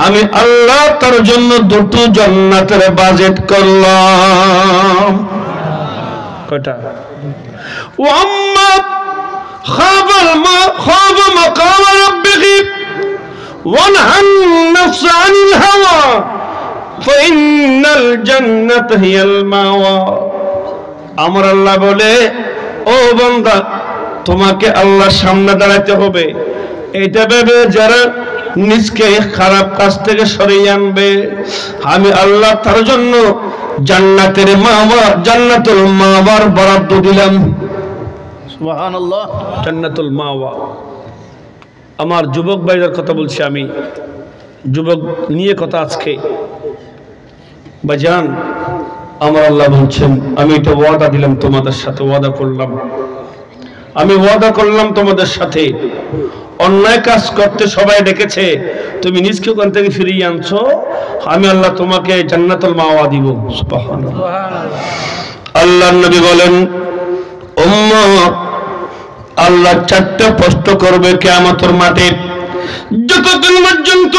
আমি আল্লাহ তার জন্য 2টো জান্নাতের বাজেট করলাম। কয়টা? ওয়াম্মা খাফ মাকাম রাব্বিহি ওয়ানহান নাফস আনিল হাওয়া ফাইন্নাল জান্নাতা হিয়াল মাওয়া। আমার আল্লাহ বলে ও বান্দা তোমাকে আল্লাহর সামনে দাঁড়াতে হবে, এটা ভেবে যারা নিজকে খারাপ কাজ থেকে সরিয়ে আনবে আমি আল্লাহ তার জন্য জান্নাতের মাওয়া, জান্নাতুল মাওয়ার বরাদ্দ দিলাম। সুবহানাল্লাহ, জান্নাতুল মাওয়া। আমার যুবক ভাইদের কথা বলছি, আমি যুবক নিয়ে কথা আজকে। ভাইজান আমার আল্লাহ বলছেন আমি এটা ওয়াদা দিলাম তোমাদের সাথে, ওয়াদা করলাম, আমি ওয়াদা করলাম তোমাদের সাথে। অন্যায় কাজ করতে সবাই ডেকেছে, তুমি নিজকে ওখান থেকে ফিরিয়ে আনছো, আমি আল্লাহ তোমাকে জান্নাতুল মাওয়া দিব। সুবহানাল্লাহ। আল্লাহর নবী বলেন উম্মত আল্লাহ 4টা প্রশ্ন করবে কিয়ামতের মাঠে, যতক্ষণ পর্যন্ত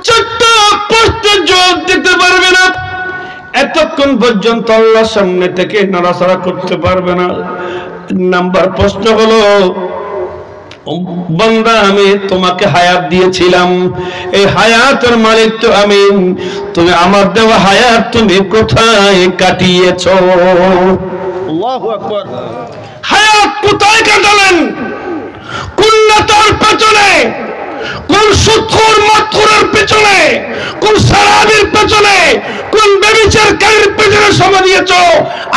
4টা প্রশ্নের জবাব দিতে পারবে না এতক্ষণ পর্যন্ত আল্লাহর সামনে থেকে নড়াচড়া করতে পারবে না। নাম্বার প্রশ্ন হলো বান্দা আমি তোমাকে হায়াত দিয়েছিলাম, এই হায়াতের মালিক তো আমি, তুমি আমার দেওয়া হায়াত তুমি কোথায় কাটিয়েছো? আল্লাহু আকবার। হায়াত কোথায় কাটালেন? কোন নেতার পেছনে, কোন সুদখোর মদখোরের পেছনে, কোন সারাবির পেছনে, কোন ব্যভিচারকারীর পেছনে সময় দিয়েছো?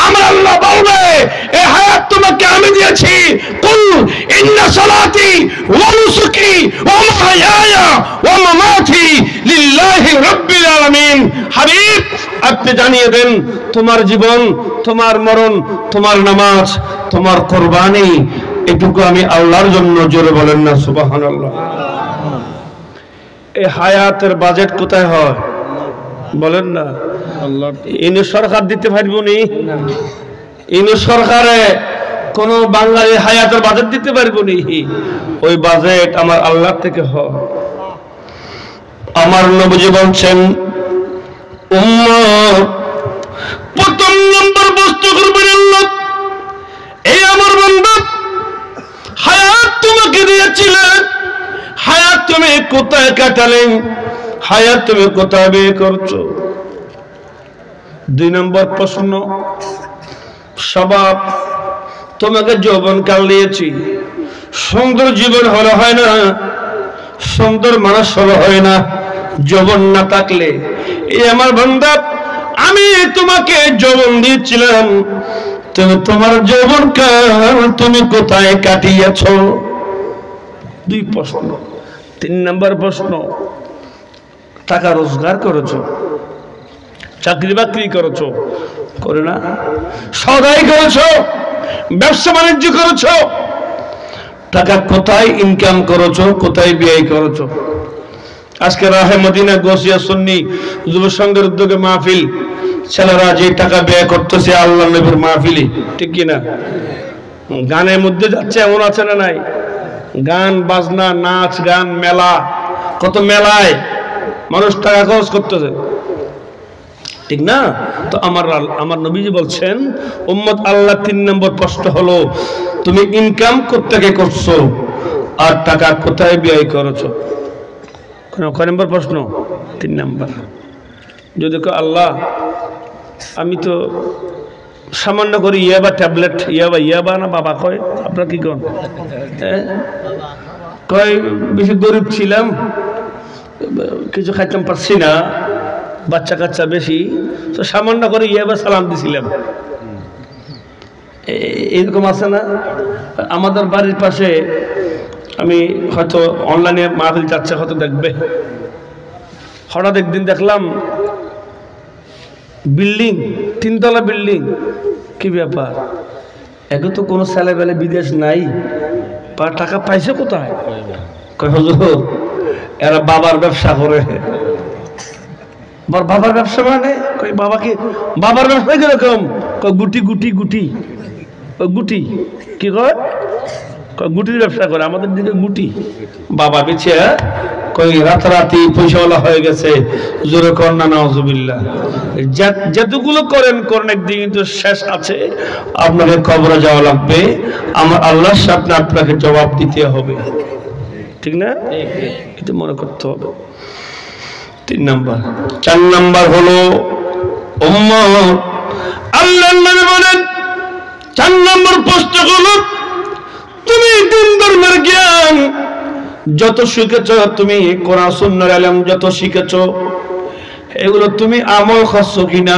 আমার আল্লাহ বলবে এই হায়াত তোমাকে আমি দিয়েছি। কুল ইন্না সালাতি ওয়া নুসুকি ওয়া মাহইয়ায়া ওয়া মামাতি লিল্লাহি রাব্বিল আলামিন। হাবিব আপনি জানিয়ে দেন তোমার জীবন, তোমার মরণ, তোমার নামাজ, তোমার কুরবানি এটুকু আমি আল্লাহর জন্য। জোরে বলেন না সুবহানাল্লাহ। এই হায়াতের বাজেট কোথায় হয় বলেন না? আল্লাহ। ইনি সরকার দিতে পারবো নি? ইনি সরকারে কোন বাঙালি হায়াতের বাজেট দিতে পারবো নি? ওই বাজেট আমার আল্লাহ থেকে হয়। আমার নবী বলছেন উম্মত প্রথম নম্বর বস্তু করবেন আল্লাহ, এই আমার বান্দা হায়াত তোমাকে দিয়েছিলেন, হায়াত তুমি কোথায় কাটালেন, হায়াত তুমি কোথায় ব্যয় করছো? 2 নম্বর প্রশ্ন স্বভাব, তোমাকে যৌবনকাল দিয়েছি, সুন্দর জীবন হলে হয় না, সুন্দর মানুষ হলে হয় না, যৌবন না থাকলে। এই আমার বান্দা আমি তোমাকে যৌবন দিয়েছিলাম, তুমি তোমার যৌবনকাল তুমি কোথায় কাটিয়েছো? 2 প্রশ্ন। 3 নম্বর প্রশ্ন টাকা রোজগার করেছো, চাকরি বাকরি করেছো, করে না? সদাই করেছো, ব্যবসা বাণিজ্য করেছো, টাকা কোথায় ইনকাম করেছো, কোথায় ব্যয় করেছো? আজকে রাহে মদিনা গোসিয়া সুন্নি যুব সংঘের উদ্যোগে মাহফিল, ছেলেরা যে টাকা ব্যয় করতেছে আল্লাহ নবীর মাহফিলে, ঠিক কিনা? গানের মধ্যে যাচ্ছে এমন আছে না নাই? গান বাজনা, নাচ গান, মেলা, কত মেলায় মানুষ টাকা খরচ করতেছে, ঠিক না? তো আমার নবীজি বলছেন উম্মত আল্লাহ 3 নম্বর প্রশ্ন হলো তুমি ইনকাম কোত্থেকে করছো আর টাকা কোথায় ব্যয় করেছো? কয় নম্বর প্রশ্ন? 3 নম্বর। যদি কয় আল্লাহ আমি তো সামান্য করে ইয়াবা ট্যাবলেট, ইয়াবা না বাবা কয়, আপনারা কি কন? কয় বেশি গরিব ছিলাম, কিছু খাইতাম পারছি না, বাচ্চা কাচ্চা বেশি, তো সামান্য করে ইয়াবা সালাম দিছিলাম। এরকম আছে না? আমাদের বাড়ির পাশে, আমি হয়তো অনলাইনে মাহফিল যাচ্ছে, হয়তো দেখবে, হঠাৎ একদিন দেখলাম বিল্ডিং, 3 তলা বিল্ডিং। কি ব্যাপার? এখন তো কোনো ছেলেবেলে বিদেশ নাই, টাকা পাইছে কোথায়? কয় হুজুর এরা বাবার ব্যবসা করে। বাবার ব্যবসা মানে? কই বাবা কি বাবার ব্যবসা কিরকম? কয় গুটি গুটি গুটি। গুটি কি কয়? গুটির ব্যবসা করে, আমাদের দিকে গুটি। বাবা বেছে কই রাতারাতি পয়সাওয়ালা হয়ে গেছে, জোরে কর না নাউজুবিল্লাহ। যেতগুলো করেন একদিন কিন্তু শেষ আছে, আপনাকে কবরে যাওয়া লাগবে, আমার আল্লাহর সামনে আপনাকে জবাব দিতে হবে, ঠিক না? এটা মনে করতে হবে। 3 নম্বর। 4 নম্বর হলো উম্মত আল্লাহর নবী বলেন 4 নম্বর প্রশ্ন হলো তুমি দিন ধর্মের জ্ঞান যত শিখেছ, তুমি কোরআন সুন্নাহর ইলম যত শিখেছ, এগুলো তুমি আমল করছো কিনা?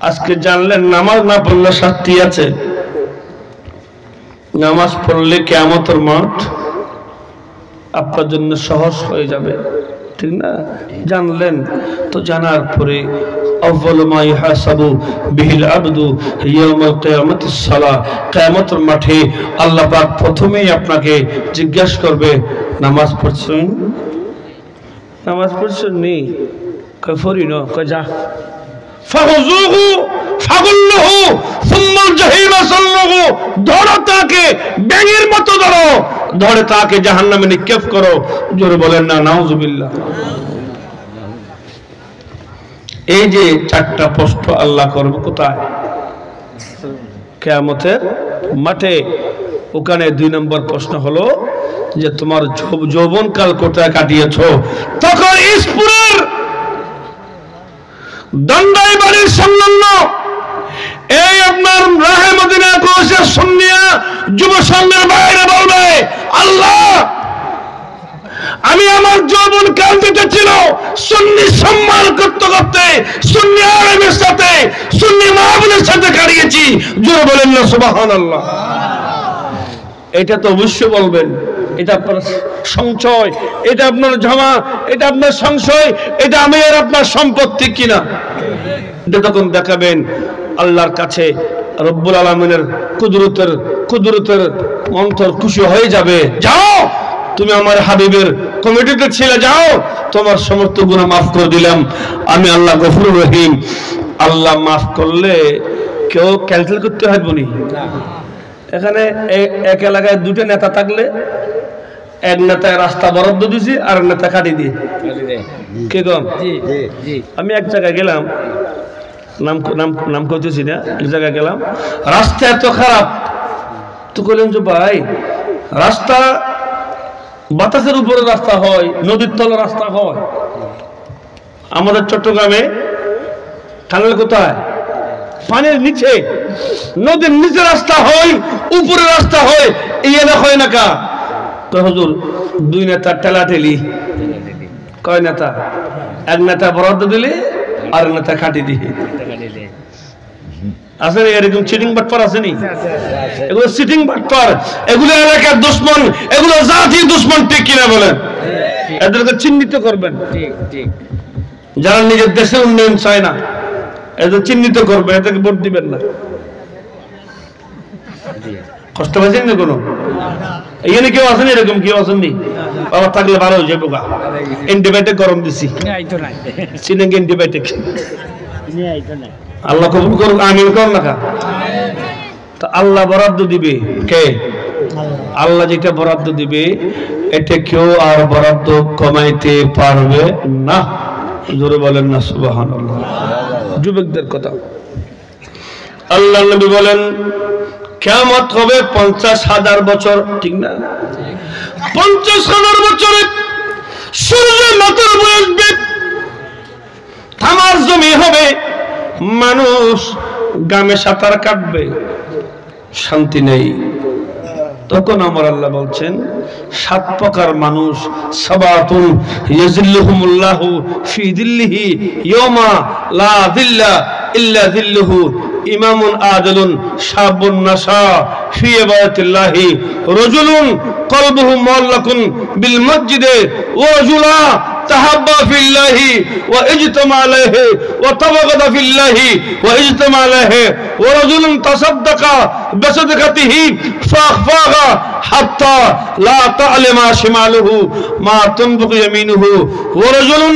আজকে জানলেন নামাজ না পড়লে শাস্তি আছে, নামাজ পড়লে কিয়ামতের মাঠ আপনার জন্য সহজ হয়ে যাবে, ঠিক না? জানলেন তো, জানার পরে আউয়ালু মা ইহাসাবু বিহিল আবদু ইয়াউমাল কিয়ামাতিস সালাহ, কিয়ামতের মাঠে আল্লাহ পাক প্রথমেই আপনাকে জিজ্ঞাসা করবে নামাজ পড়ছেন? নামাজ পড়ছেন নি? কয় পড়ি না। কয় যা ফাহুযুহু ফাগুল্লুহু সুম্মাল জাহিমা সাল্লুহু, ধরো তাকে, ব্যাঙের মতো ধরো, ধরে তাকে জাহান্নামে নিক্ষেপ করো। জোরে বলেন না নাউজুবিল্লাহ। এই যে 4টা প্রশ্ন আল্লাহ করবে কোথায়? কিয়ামতের মাঠে। ওখানে 2 নম্বর প্রশ্ন হলো যে তোমার যৌবনকাল কোথায় কাটিয়েছো? তখন ইসপুরের দণ্ডাই বাড়ির সংলগ্ন এই আপনার রাহে মদিনা কোষের সুন্নিয়া যুব সংঘের বাইরে বলবে আল্লাহ আমি আমার যৌবন কাল যেটা ছিল সুন্নি সম্মান করতে করতে, সুন্নি আলেমের সাথে, সুন্নি মাহফিলের সাথে কাটিয়েছি। জোরে বলেন না সুবহানাল্লাহ। এটা তো অবশ্যই বলবেন, এটা আপনার সঞ্চয়, এটা আপনার জমা, এটা আপনার সংশয়, এটা আমি আর আপনার সম্পত্তি কিনা, এটা তখন দেখাবেন আল্লাহর কাছে। রব্বুল আলামিনের কুদরতের অন্তর খুশি হয়ে যাবে। যাও তুমি আমার হাবিবের কমিটিতে ছিলে, যাও তোমার সমস্ত গুনাহ মাফ করে দিলাম, আমি আল্লাহ গফুর রহিম। আল্লাহ মাফ করলে কেউ ক্যান্সেল করতে হয় বলি। এখানে এক এলাকায় 2টা নেতা থাকলে এক নেতায় রাস্তা বরাদ্দ দিছি আর নেতা কাটি দিয়ে কে কম। আমি এক জায়গায় গেলাম, নাম করতেছি না, এক জায়গায় গেলাম, রাস্তা এত খারাপ, তো বললাম যে ভাই রাস্তা বাতাসের উপরে রাস্তা হয়, নদীর তলে রাস্তা হয়, আমাদের চট্টগ্রামে টানেল কোথায়? পানির নিচে, নদীর নিচে রাস্তা হয়, উপরে রাস্তা হয়, এই এলাকা হয় না কা? তো হুজুর 2 নেতা ঠেলাঠেলি। কয় নেতা? এক নেতা বরাদ্দ দিলে আর নেতা কাটি দিয়ে। আছে এরকম চিটিং বাটপার আসেনি? এগুলো চিটিং বাটপার, এগুলো এলাকার দুশমন, এগুলো জাতির দুশমন, ঠিক কিনা বলেন? এদেরকে চিহ্নিত করবেন। যারা নিজের দেশের উন্নয়ন চায় না এদের চিহ্নিত করবেন, এদেরকে ভোট দিবেন না। কষ্ট পাচ্ছেন না কোনো? এখানে কেউ আসেনি এরকম? কেউ আসেননি? বাবা থাকলে ভালো হয়ে যাবো। অ্যান্টিবায়োটিক গরম দিছি, অ্যান্টিবায়োটিক আল্লাহ কবুল করুক, আমিন কর না। তা আল্লাহ বরাদ্দ দিবে কে? আল্লাহ যেটা বরাদ্দ দিবে এটা কেউ আর বরাদ্দ কমাইতে পারবে না। জোরে বলেন না সুবহানাল্লাহ। যুবকদের কথা, আল্লাহ নবী বলেন কিয়ামত হবে 50,000 বছর, ঠিক না? 50,000 বছরে সূর্য মাথার উপরে আসবে, থামার জমি হবে, মানুষ গ্রামে সাঁতার কাটবে, শান্তি নেই। তখন আমার আল্লাহ বলছেন 7 প্রকার মানুষ, সাবাতুন ইয়াজিল্লুহুমুল্লাহু ফি দিল্লিহি ইয়াওমা লা দিল্লা ইল্লা দিল্লুহু, ইমামুন আদিলুন শাবুন নাশা ফি ইবাদাতিল্লাহি, রাজুলুন কলবুহু মুআল্লাকুন বিল মসজিদে, ওয়া রাজুলা তাহাব্বা ফিল্লাহি ওয়া ইজতামা আলাইহি ওয়া তাবাগাদা ফিল্লাহি ওয়া ইজতামা আলাইহি, ওয়া রাজুলুন তাসাদ্দাকা বিসাদকাতিহি ফাখফাগা হাত্তা লা তা'লামা শিমালুহু মা তুনফিকু ইয়ামিনুহু, ওয়া রাজুলুন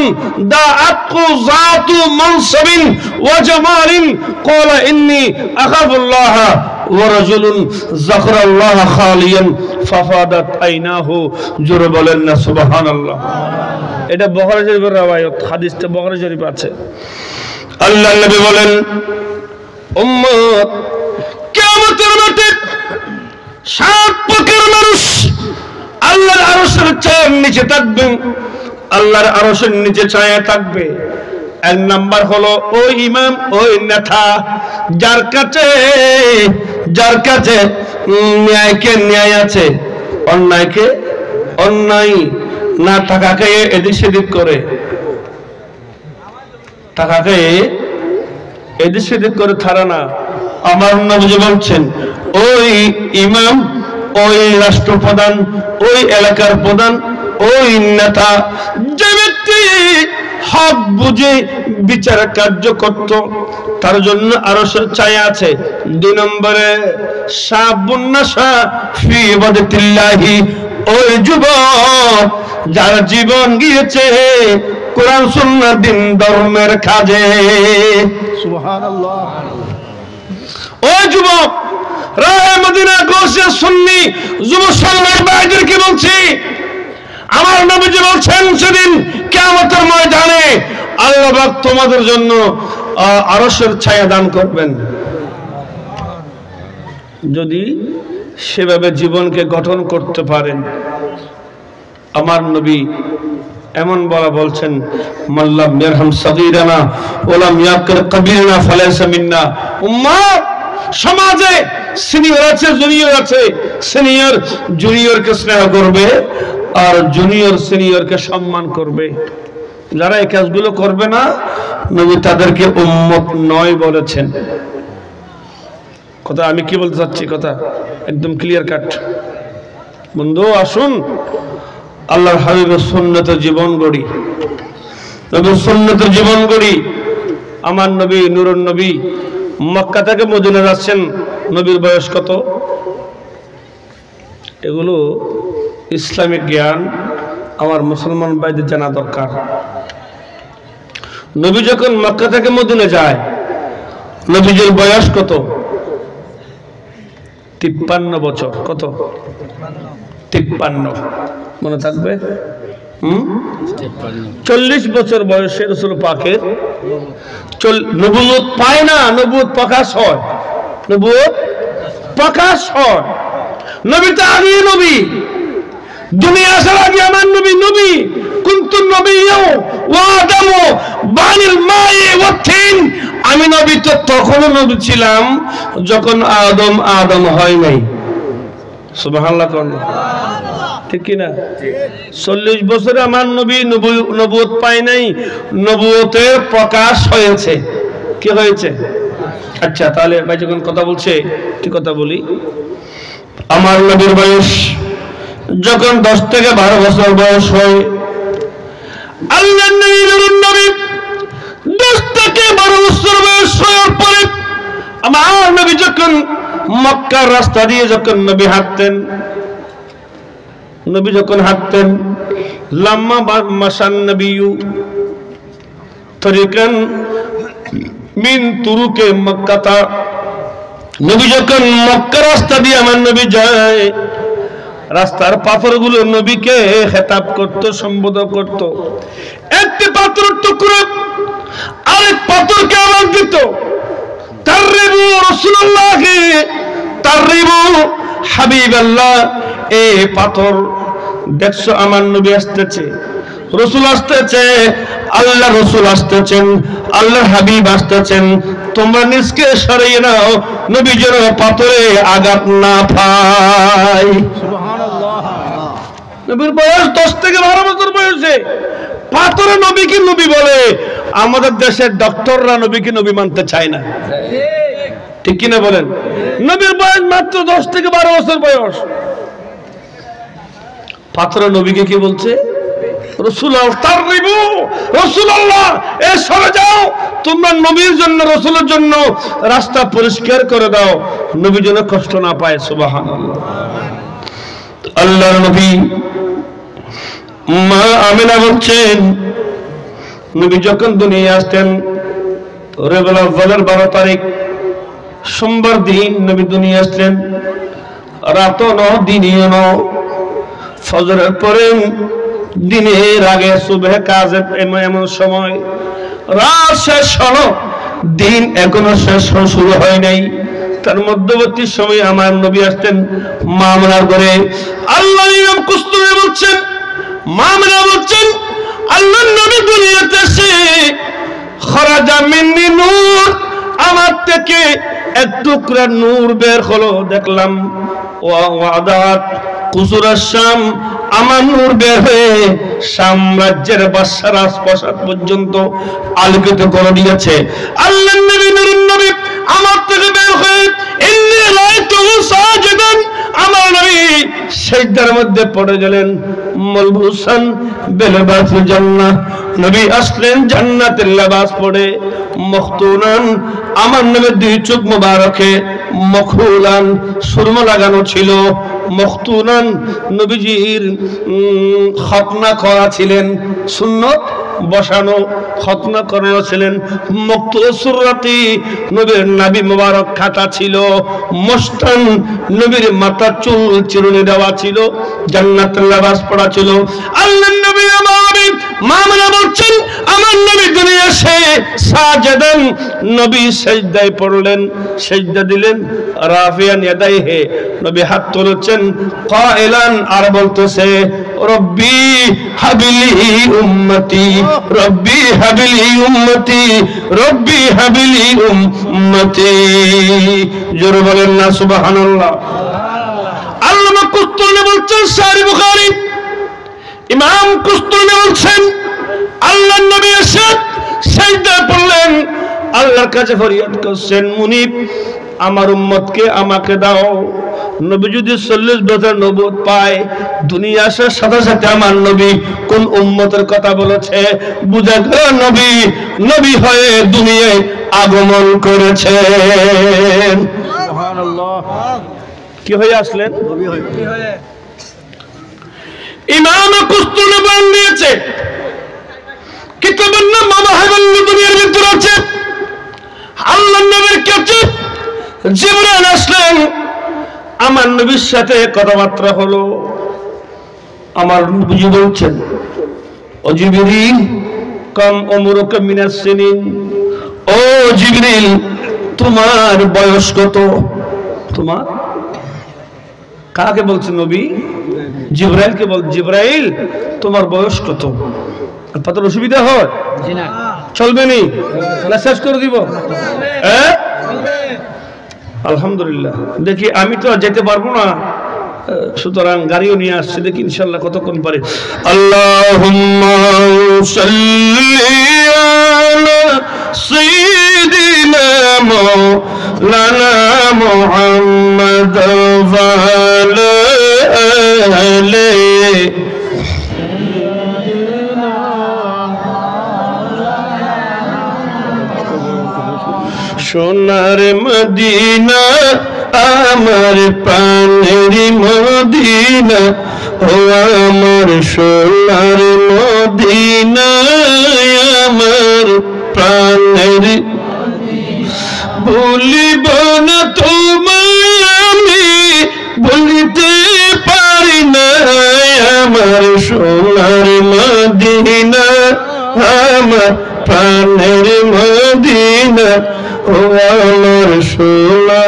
দাআতহু যাতু মানসাবিন ওয়া জামালিন ক্বালা ইন্নী আখাফুল্লাহ, ওয়া রাজুলুন যাকরাল্লাহ খালিয়ান ফাফাদাত আইনাহু। জোরে বলেন না সুবহানাল্লাহ। এটা বুখারী শরীফের রওয়ায়াত, হাদিসটা বুখারী শরীফে আছে। আল্লাহর নবী বলেন উম্মত কিয়ামতের মাঠে 7 প্রকার মানুষ আল্লাহর আরশের ছায়ার নিচে থাকবে, আল্লাহর আরশের নিচে ছায়া থাকবে। 1 নাম্বার হলো ওই ইমাম, ওই নেতা যার কাছে ন্যায়কে ন্যায় আছে, অন্যায়কে অন্যায় না টাকাকে এদিক সেদিক করে, টাকাকে এদিক সেদিক করে থারা না। আমার নবী বলছেন ওই ইমাম, ওই রাষ্ট্রপ্রধান, ওই এলাকার প্রধান, ওই নেতা, যে ব্যক্তি হক বুঝে বিচার কার্য করত, তার জন্য আরশের ছায়া আছে। 2 নম্বরে শাবুন নাশা ফি ইবাদাতিল্লাহি, ওই যুবক যার জীবন গিয়েছে কোরআন সুন্নাহ দিন ধর্মের কাজে। সুবহানাল্লাহ। ওই যুবক রায়ে মদিনা গোসে সুন্নি যুব সমাজের ভাইদেরকে বলছি, আমার নবীজি বলছেন সেদিন কিয়ামতের ময়দানে আল্লাহ পাক তোমাদের জন্য আরশের ছায়া দান করবেন, যদি সেভাবে জীবনকে গঠন করতে পারেন। আমার নবী এমন বলছেন মাল্লাম ইয়ারহাম সাগীরানা ওয়া লাম ইয়াকির কাবীরানা ফালাইসা মিন্না। উম্মত সমাজে সিনিয়র আছে, জুনিয়র আছে, সিনিয়র জুনিয়রকে স্নেহ করবে আর জুনিয়র সিনিয়রকে সম্মান করবে। যারা এই কাজগুলো করবে না, নবী তাদেরকে উম্মত নয় বলেছেন। কথা আমি কি বলতে চাচ্ছি, কথা একদম ক্লিয়ার কাট। বন্ধু আসুন আল্লাহর হাবিবের সুন্নতে জীবন গড়ি, নবীর সুন্নতে জীবন গড়ি। আমার নবী নূরুন নবী মক্কা থেকে মদিনা যাচ্ছেন, নবীর বয়স কত? এগুলো ইসলামিক জ্ঞান আমার মুসলমান ভাইদের জানা দরকার। নবী যখন মক্কা থেকে মদিনা যায়, নবীজির বয়স কত? 53 বছর। কত? 53। মনে থাকবে? 40 বছর বয়সে রাসূল পাকের নবুয়ত পায় না, নবুয়ত প্রকাশ হয়। নবুয়ত প্রকাশ হয়। নবী তো আগে নবী, দুনিয়া আসার আগে আমার নবী নবী। কুনতু নবিয়্যু ওয়া আদামু বানিল মাই ওয়া তিন, আমি নবী তো তখনও নবী ছিলাম যখন আদম হয় নাই। সুবহানাল্লাহ। ঠিক কি না? 40 বছরে আমার নবী নবুয়ত পায় নাই, নবুয়তের প্রকাশ হয়েছে। কি হয়েছে? আচ্ছা, তাহলে ভাই যখন কথা বলছে ঠিক কথা বলি। আমার নবীর বয়স যখন 10 থেকে 12 বছর বয়স হয়, আল্লাহর নবী 10 থেকে 12 বছর বয়স হওয়ার পরে আমার নবী যখন মক্কার রাস্তা দিয়ে যখন নবী হাঁটতেন, লাম্মা মাশান নবিয়্যু তরিকান মিন তুরুকে মক্কাতা, নবী যখন মক্কা রাস্তা দিয়ে আমার নবী যায়, রাস্তার পাথরগুলো নবীকে খেতাব করত, সম্বোধন করত। একটি পাথরের টুকরো আরেক পাথরকে আওয়াজ দিত, তাররিবু রাসূলুল্লাহকে, তাররিবু হাবিবাল্লাহ। এই পাথর দেখছো আমার নবী আসতেছে, রসুল আসতেছে, আল্লাহ রসুল আসতেছেন, আল্লাহর হাবিব আসতেছেন, তোমরা নিজকে সরিয়ে নাও, নবী যেন পাথরে আঘাত না পায়। সুবহানাল্লাহ। নবীর বয়স 10 থেকে 12 বছর বয়সে পাথরে নবীকে নবী বলে। আমাদের দেশের ডক্টররা নবীকে নবী মানতে চায় না, ঠিক কিনা বলেন? নবীর বয়স মাত্র 10 থেকে 12 বছর বয়স, পাথরে নবীকে কি বলছে? রাসূলুল্লাহ, তাররিবু রাসূলুল্লাহ, এ সরে যাও, তোমরা নবীর জন্য, রাসূলের জন্য রাস্তা পরিষ্কার করে দাও, নবী যেন কষ্ট না পায়। সুবহানাল্লাহ। আল্লাহর নবী মা আমিনা বলছেন, নবী যখন দুনিয়ায় আসতেন, রবিউল আউয়ালের 12 তারিখ সোমবার দিন নবী দুনিয়ায় আসলেন। রাতও ন, দিনও ন, ফজরের পরে, দিনের আগে, সুবহে কাজের এমন সময়, রাত শেষ হলো, দিন এখনো শেষ শুরু হয় নাই, তার মধ্যবর্তী সময় আমার নবী আসতেন মামলার করে। আল্লাহ ইমাম কুস্তুরী বলছেন, মামলা বলছেন, আল্লাহ নবী দুনিয়াতে এসে খরাজা মিন্নি নূর, আমার থেকে এক টুকরা নূর বের হলো, দেখলাম ওয়াদাত কুসুরা শাম, আমার নূর বের হয়ে সাম্রাজ্যের বাদশা রাজপ্রাসাদ পর্যন্ত আলোকিত করে দিয়েছে। আল্লাহ নবী, নূরুন নবী আমার থেকে বের হয়ে ইন্নী রাআইতুহু সাজিদান, আমার নবী সিজদার মধ্যে পড়ে গেলেন। মালবুসান বিলিবাসিল জান্নাহ, নবী আসলেন জান্নাতের লিবাস পরে। মখতুনান, আমার নবীর দুই চোখ মোবারকে মখুলান, সুরমা লাগানো ছিল। মখতুনান, নবীজির খতনা করা ছিলেন, সুন্নত বসানো, খতনা করানো ছিলেন। মকতুসুররাতি, নবীর নাভি মোবারক কাটা ছিল। মুস্তান, নবীর মাথার চুল চিরুনি দেওয়া ছিল, জান্নাতের লিবাস পরা ছিল। আল্লাহর নবী আমার মামলা বলছেন, আমার নবী দুনিয়া এসে সাজেদান, নবী সিজদায় পড়লেন, সিজদা দিলেন। রাফিয়ান ইয়াদাইহি, নবী হাত তুলেছেন। কাইলান, আর বলতেছে, রব্বি হাবিলি উম্মতি, রব্বি হাবিলি উম্মতি, রব্বি হাবিলি উম্মতি। জোরে বলেন না সুবহানাল্লাহ। আল্লামা কুস্তুরী বলছেন, সহিহ বুখারী, ইমাম কুস্তুরী বলছেন, আল্লাহর নবী এসে সিজদায় পড়লেন, আল্লাহর কাছে ফরিয়াদ করছেন, মুনিব আমার উম্মতকে আমাকে দাও। নবী যদি 40 বছর নবুয়ত পায়, দুনিয়া আসার সাথে সাথে আমার নবী কোন উম্মতের কথা বলেছে, বুঝা গেল নবী নবী হয়ে দুনিয়ায় আগমন করেছেন। সুবহানাল্লাহ। কি হয়ে আসলেন? নবী হয়ে। ইমাম কুস্তুরী বয়ান দিয়েছে, কিতাবের নাম মাওয়াহিবুন দুনিয়ার ভিতর আছে। আল্লাহর নবীর কাছে জিবরাইল আসলেন, আমার নবীর সাথে কথাবার্তা হলো। আমার নবী বলছেন, ও জিবরিল, কাম উমরুকা মিনাস সিনিন, ও জিবরিল তোমার বয়স কত? তোমার, কাকে বলছেন নবী? জিবরাইলকে বল, জিবরাইল তোমার বয়স কত? আপনাদের অসুবিধা হয়? জি না, চলবে নি, শেষ করে দিব। হ্যাঁ, আলহামদুলিল্লাহ। দেখি আমি তো যেতে পারবো না, সুতরাং গাড়িও নিয়ে আসছে, দেখি ইনশাআল্লাহ কতক্ষণ পারে। আল্লাহুম্মা সাল্লি আলা সাইয়্যিদিনা মাওলানা মুহাম্মদ ওয়া আলা আলিহি সোনার মদিনা, আমার প্রাণের মদিনা, ও আমার সোনার মদিনা, আমার প্রাণের আমার প্রাণের মদিনা ও আমার সোনা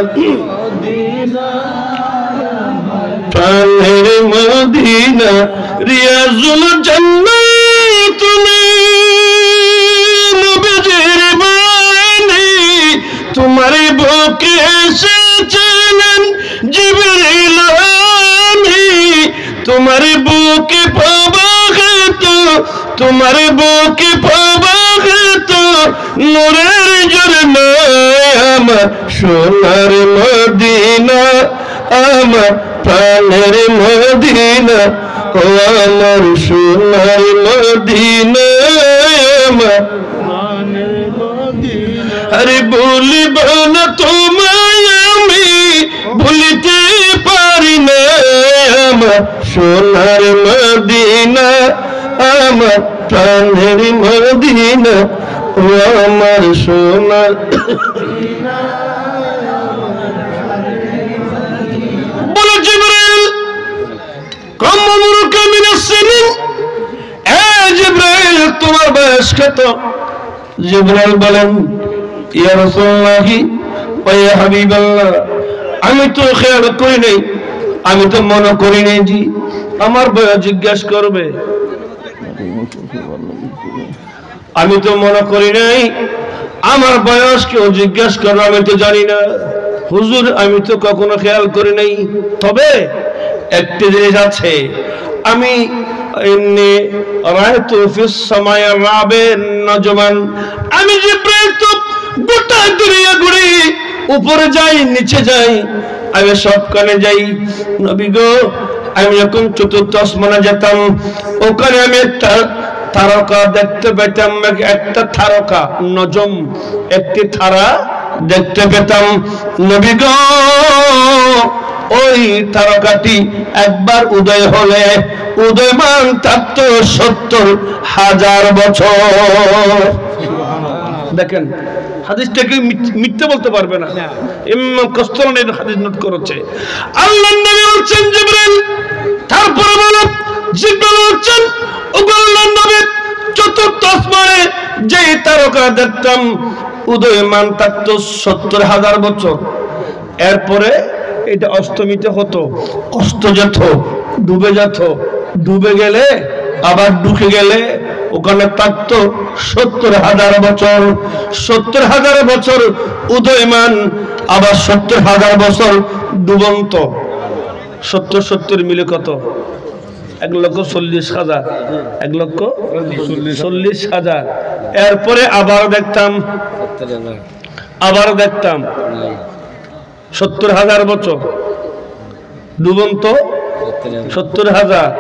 প্রাণের মদিনা রিয়াজুল জান্নাত নবীজির বাণী তোমার বুকে এসেছিলেন জিবরিল আমিন তোমার বুকে পাওয়া তো তোমার বুকে পাওয়া তো নূরের ঝর্ণা আমার সোনার মদিনা আমার প্রাণের মদিনা ও আমার সোনার মদিনা আমার প্রাণের মদিনা আরে বলিব না তোমায় আমি ভুলিতে পারি না আমার সোনার মদিনা আমার প্রাণের মদিনা ও আমার সোনার বলে জিবরাইল কম উমরুকা মিনাস সিনিন এ জিবরাইল তোমার বয়স কত জিবরাইল বলেন ইয়া রাসূলুল্লাহ ওয়া ইয়া হাবিবাল্লাহ আমি তো খেয়াল করি নাই আমি তো মনে করি নাই জি আমার বয়স জিজ্ঞাসা করবে আমি তো মনে করি নাই আমার বয়স কেউ জিজ্ঞাসা করবে আমি তো জানি না হুজুর আমি তো কখনো খেয়াল করি নাই তবে একটা জিনিস আছে আমি এমনি রায়তু ফিস সামায়ে রাবেন নজমান আমি জিবরাইল তো গোটা দুনিয়া ঘুরি উপরে যাই নিচে যাই আমি সবখানে যাই নবী গো আমি যখন চতুর্থ আসমানে যেতাম ওখানে আমি একটা তারকা দেখতে পেতাম একটা তারকা নজম একটি তারা দেখতে পেতাম নবী গো ওই তারকাটি একবার উদয় হলে উদয়মান থাকতো ৭০,০০০ বছর দেখেন হাদিসটাকে মিথ্যা বলতে পারবে না ইমাম কস্তলানী হাদিস নোট করেছে আল্লাহর নবী বলছেন জিবরাইল তারপরে বলে জিবরাইল বলছেন ও আল্লাহর নবী চতুর্থ আসমানে যে তারকা দেখতাম উদয়মান থাকতো ৭০,০০০ বছর এরপরে এটা অস্তমিত হতো অস্ত যেত ডুবে যেত ডুবে গেলে আবার ঢুকে গেলে ওখানে থাকতো ৭০,০০০ বছর ৭০,০০০ বছর উদয়মান আবার ৭০,০০০ বছর ডুবন্ত ৭০ মিলে কত ১,৪০,০০০ ১,৪০,০০০ এরপরে আবার দেখতাম ৭০,০০০ বছর ডুবন্ত ৭০,০০০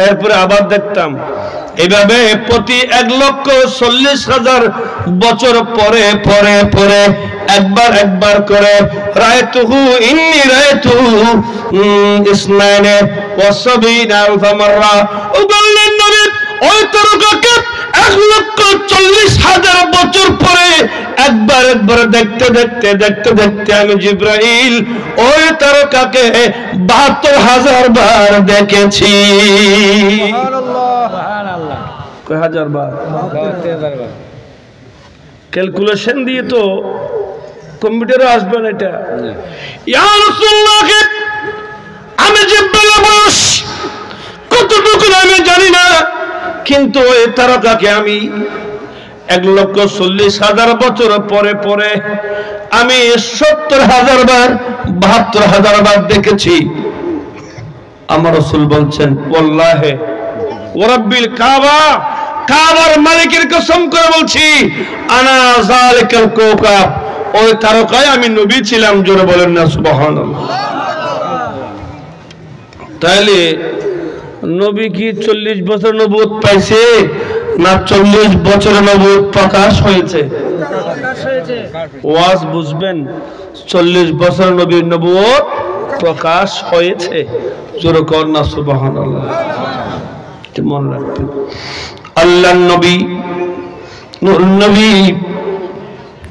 এরপরে আবার দেখতাম এইভাবে প্রতি ১,৪০,০০০ বছর পরে পরে পরে একবার করে রায়তুহু ইন্নী রায়তুহু ইসনানে ওয়া সাবিনা আলফা মাররা ও বললেন নবী ওই তারকাকে ১,৪০,০০০ বছর পরে একবার দেখতে আমি জিবরাইল ওই তারকাকে ৭২,০০০ বার দেখেছি সুবহানাল্লাহ কয় হাজার বার ৭২,০০০ বার ক্যালকুলেশন দিয়ে তো কম্পিউটারে আসবে না এটা ইয়া রাসূলুল্লাহ আমি জিবরাইল বয়স কতটুকু আমি জানি না কিন্তু ওই তারকাকে আমি ১,৪০,০০০ বছর পরে পরে আমি ৭০,০০০ বার ৭২,০০০ বার দেখেছি আমার রাসূল বলছেন ওয়াল্লাহি ওয়া রাব্বিল কাবা কাবার মালিকের কসম করে বলছি আনা যালিকাল কাওকাব ওই তারকায় আমি নবী ছিলাম জোরে বলেন না সুবহানাল্লাহ তাহলে নবী কি ৪০ বছর নবুয়ত পাইছে না ৪০ বছর নবুয়ত প্রকাশ হয়েছে ওয়াজ বুঝবেন ৪০ বছর নবীর নবুয়ত প্রকাশ হয়েছে জোরে কর না সুবহানাল্লাহ মনে রাখবেন আল্লাহর নবী নূর নবী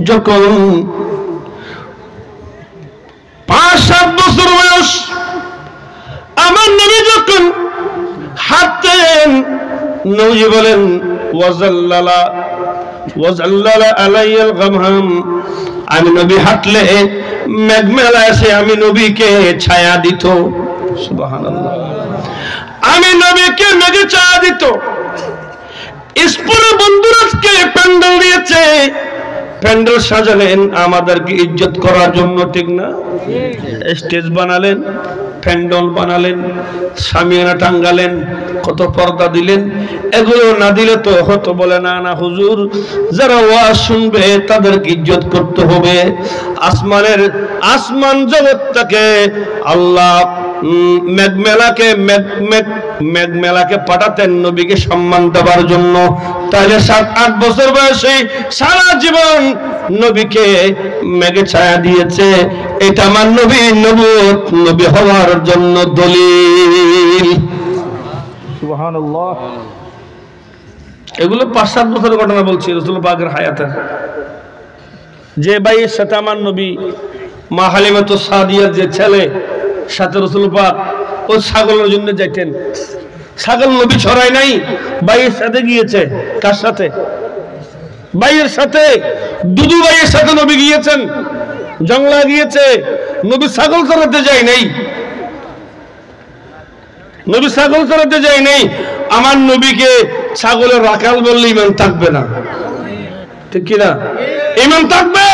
যখন ৫-৭ বছর বয়স, আমার নবী যখন হাঁটতেন নবী বলেন ওয়াজাল্লালা আলাইয়াল গামহাম, আমি নবী হাঁটলে মেঘমেলা এসে আমি নবীকে ছায়া দিত। সুবহানাল্লাহ। আমি নবীকে মেঘে ছায়া দিত। স্কুলের বন্ধুরাজকে প্যান্ডেল দিয়েছে, প্যান্ডেল সাজালেন আমাদেরকে ইজ্জত করার জন্য, ঠিক না? স্টেজ বানালেন, প্যান্ডেল বানালেন, শামিয়ানা টাঙ্গালেন, কত পর্দা দিলেন। এগুলো না দিলে তো হতো। বলে না না হুজুর, যারা ওয়াজ শুনবে তাদেরকে ইজ্জত করতে হবে। আসমান জগৎটাকে আল্লাহ মেঘমেলাকে পাঠাতেন নবীকে সম্মান দেওয়ার জন্য। তাহলে 7-8 বছর বয়সে সারা জীবন নবীকে মেঘে ছায়া দিয়েছে। এটা আমার নবুয়ত, নবী হওয়ার জন্য দলিল। সুবহানাল্লাহ। এগুলো 5-7 বছরের ঘটনা বলছি রাসূল পাকের হায়াতের। যে ভাইয়ের সাথে আমার নবী, মা হালিমাতুস সাদিয়ার যে ছেলে সাথে রাসূল পাক ও ছাগলের জন্য যাইতেন। ছাগল নবী ছড়ায় নাই, ভাইয়ের সাথে গিয়েছে। কার সাথে? ভাইয়ের সাথে। দুদু ভাইয়ের সাথে নবী গিয়েছেন, জংলা গিয়েছে। নবী ছাগল চড়াতে যায় নাই, নবী ছাগল চড়াতে যায় নাই। আমার নবীকে ছাগলের রাখাল বললে ইমান থাকবে না, ঠিক কিনা? ইমান থাকবে?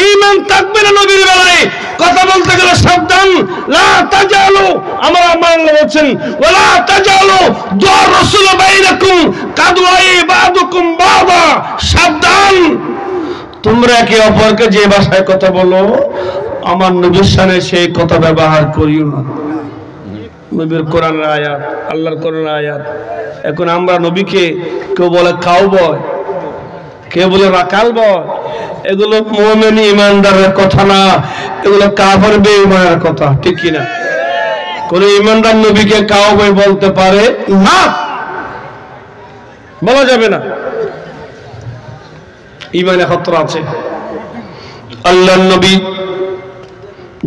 ইমান থাকবে না নবীর বেলায়। কথা বলতে গেলে সাবধান। লা তাজালু, আমার আল্লাহ বলেন ওয়ালা তাজালু দুআ রাসূল বাইনাকুম কাদওয়াই বাদুকুম বাবা। সাবধান, তোমরা একে অপরকে যে ভাষায় কথা বলো আমার নবীর শানে সেই কথা ব্যবহার করিও না। নবীর কোরআনের আয়াত, আল্লাহর কোরআনের আয়াত। এখন আমরা নবীকে কেউ বলে কাউবয়, কেউ বলে রাখাল বয়। এগুলো মুমিন ইমানদারের কথা না, এগুলো কাফের বেঈমানের কথা, ঠিক কি না? কোন ইমানদার নবীকে কাউবয় বলতে পারে না, বলা যাবে না। ইমানে খতরা আছে। আল্লাহর নবী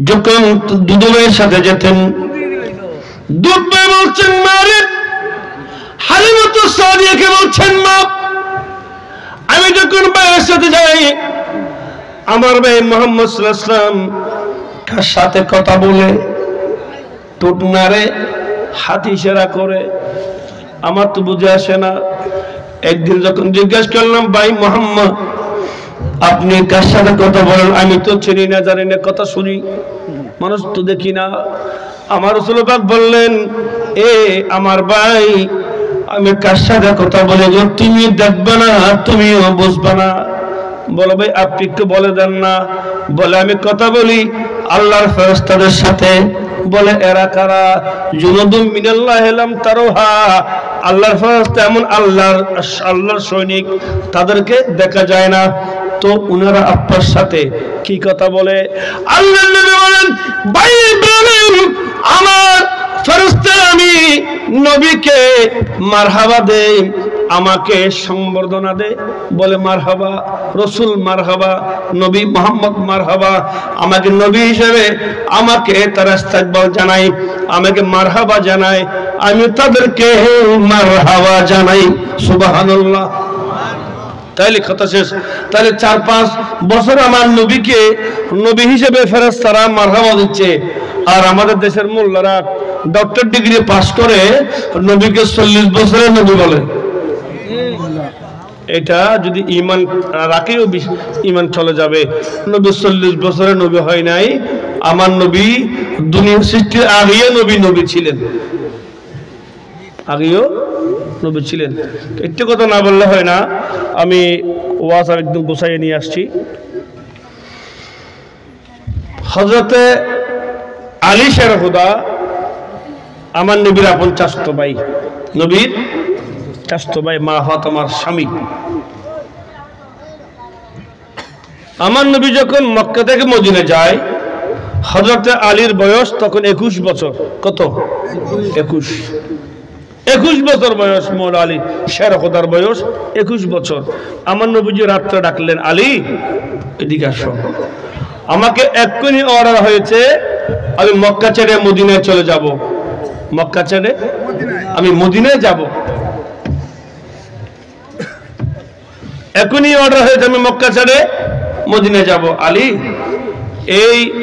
যখন দুদুমের সাথে যেতেন, দুধ বলছেন মারে, হালিমাতুস সাদিয়াকে বলছেন মা। আমি যখন ভাইয়ের সাথে যাই, আমার ভাই মুহাম্মদ সাল্লাল্লাহু আলাইহি ওয়াসাল্লাম কার সাথে কথা বলে ঠোঁট নাড়ে, হাত ইশারা করে, আমার তো বুঝে আসে না। একদিন যখন জিজ্ঞাসা করলাম, ভাই মুহাম্মদ আপনি কার সাথে কথা বলেন? আমি তো চিনি না, জানি না, কথা শুনি, মানুষ তো দেখি না। আমার রাসূল পাক বললেন, এ আমার ভাই, আমি কার সাথে কথা বলে গো তুমি দেখবে না, তুমিও বুঝবে না। বলো ভাই আপনি একটু বলে দেন না। বলে আমি কথা বলি আল্লাহর ফেরেশতাদের সাথে। বলে এরা কারা? জুনুদুম মিনাল্লাহি লাম তারুহা, আল্লাহর ফেরেশতা এমন আল্লাহর সৈনিক, তাদেরকে দেখা যায় না। তো উনারা আপনার সাথে কি কথা বলে? আল্লাহর নবী বলেন, ভাই ইব্রাহিম আমার ফেরেশতা আমি নবীকে মারহাবা দেই, আমাকে সম্বর্ধনা দে। বলে মারহাবা রাসূল, মারহাবা নবী মুহাম্মদ, মারহাবা। আমাকে নবী হিসেবে আমাকে তারা ইস্তেকবাল জানাই, আমাকে মারহাবা জানাই, আমি তাদেরকে মারহাবা জানাই। সুবহানাল্লাহ। তাইলে কথা শেষ। তাহলে 4-5 বছর আমার নবীকে নবী হিসেবে ফেরেশতারা মারহাবা দিচ্ছে, আর আমাদের দেশের মোল্লারা ডক্টর ডিগ্রি পাস করে নবীকে 40 বছরের নবী বলে। এটা যদি ঈমান রাখেও ঈমান চলে যাবে। নবী 40 বছরের নবী হয় নাই। আমার নবী দুনিয়া সৃষ্টির আগেও নবী ছিলেন, আগেও নবী ছিলেন। একটু কথা না বললে হয় না। আমি ওয়াজ একদম গোছাইয়ে নিয়ে আসছি। হযরতে আলী শের খুদা আমার নবীর আপন চাচতো ভাই, নবীর চাচতো ভাই, মা ফাতেমার স্বামী। আমার নবী যখন মক্কা থেকে মদিনা যায়, হযরতে আলীর বয়স তখন 21 বছর। কত? 21 বছর বয়স। মৌলা আলী শের খুদার বয়স 21 বছর। আমার নবীজি রাত্রে ডাকলেন, আলী এদিকে আসো। আমাকে এক্ষুনি অর্ডার হয়েছে, আমি মক্কা ছেড়ে মদিনায় চলে যাব। মক্কা ছেড়ে আমি মদিনায় যাব। এখনই অর্ডার হয়েছে আমি মক্কা ছেড়ে মদিনায় যাব। আলী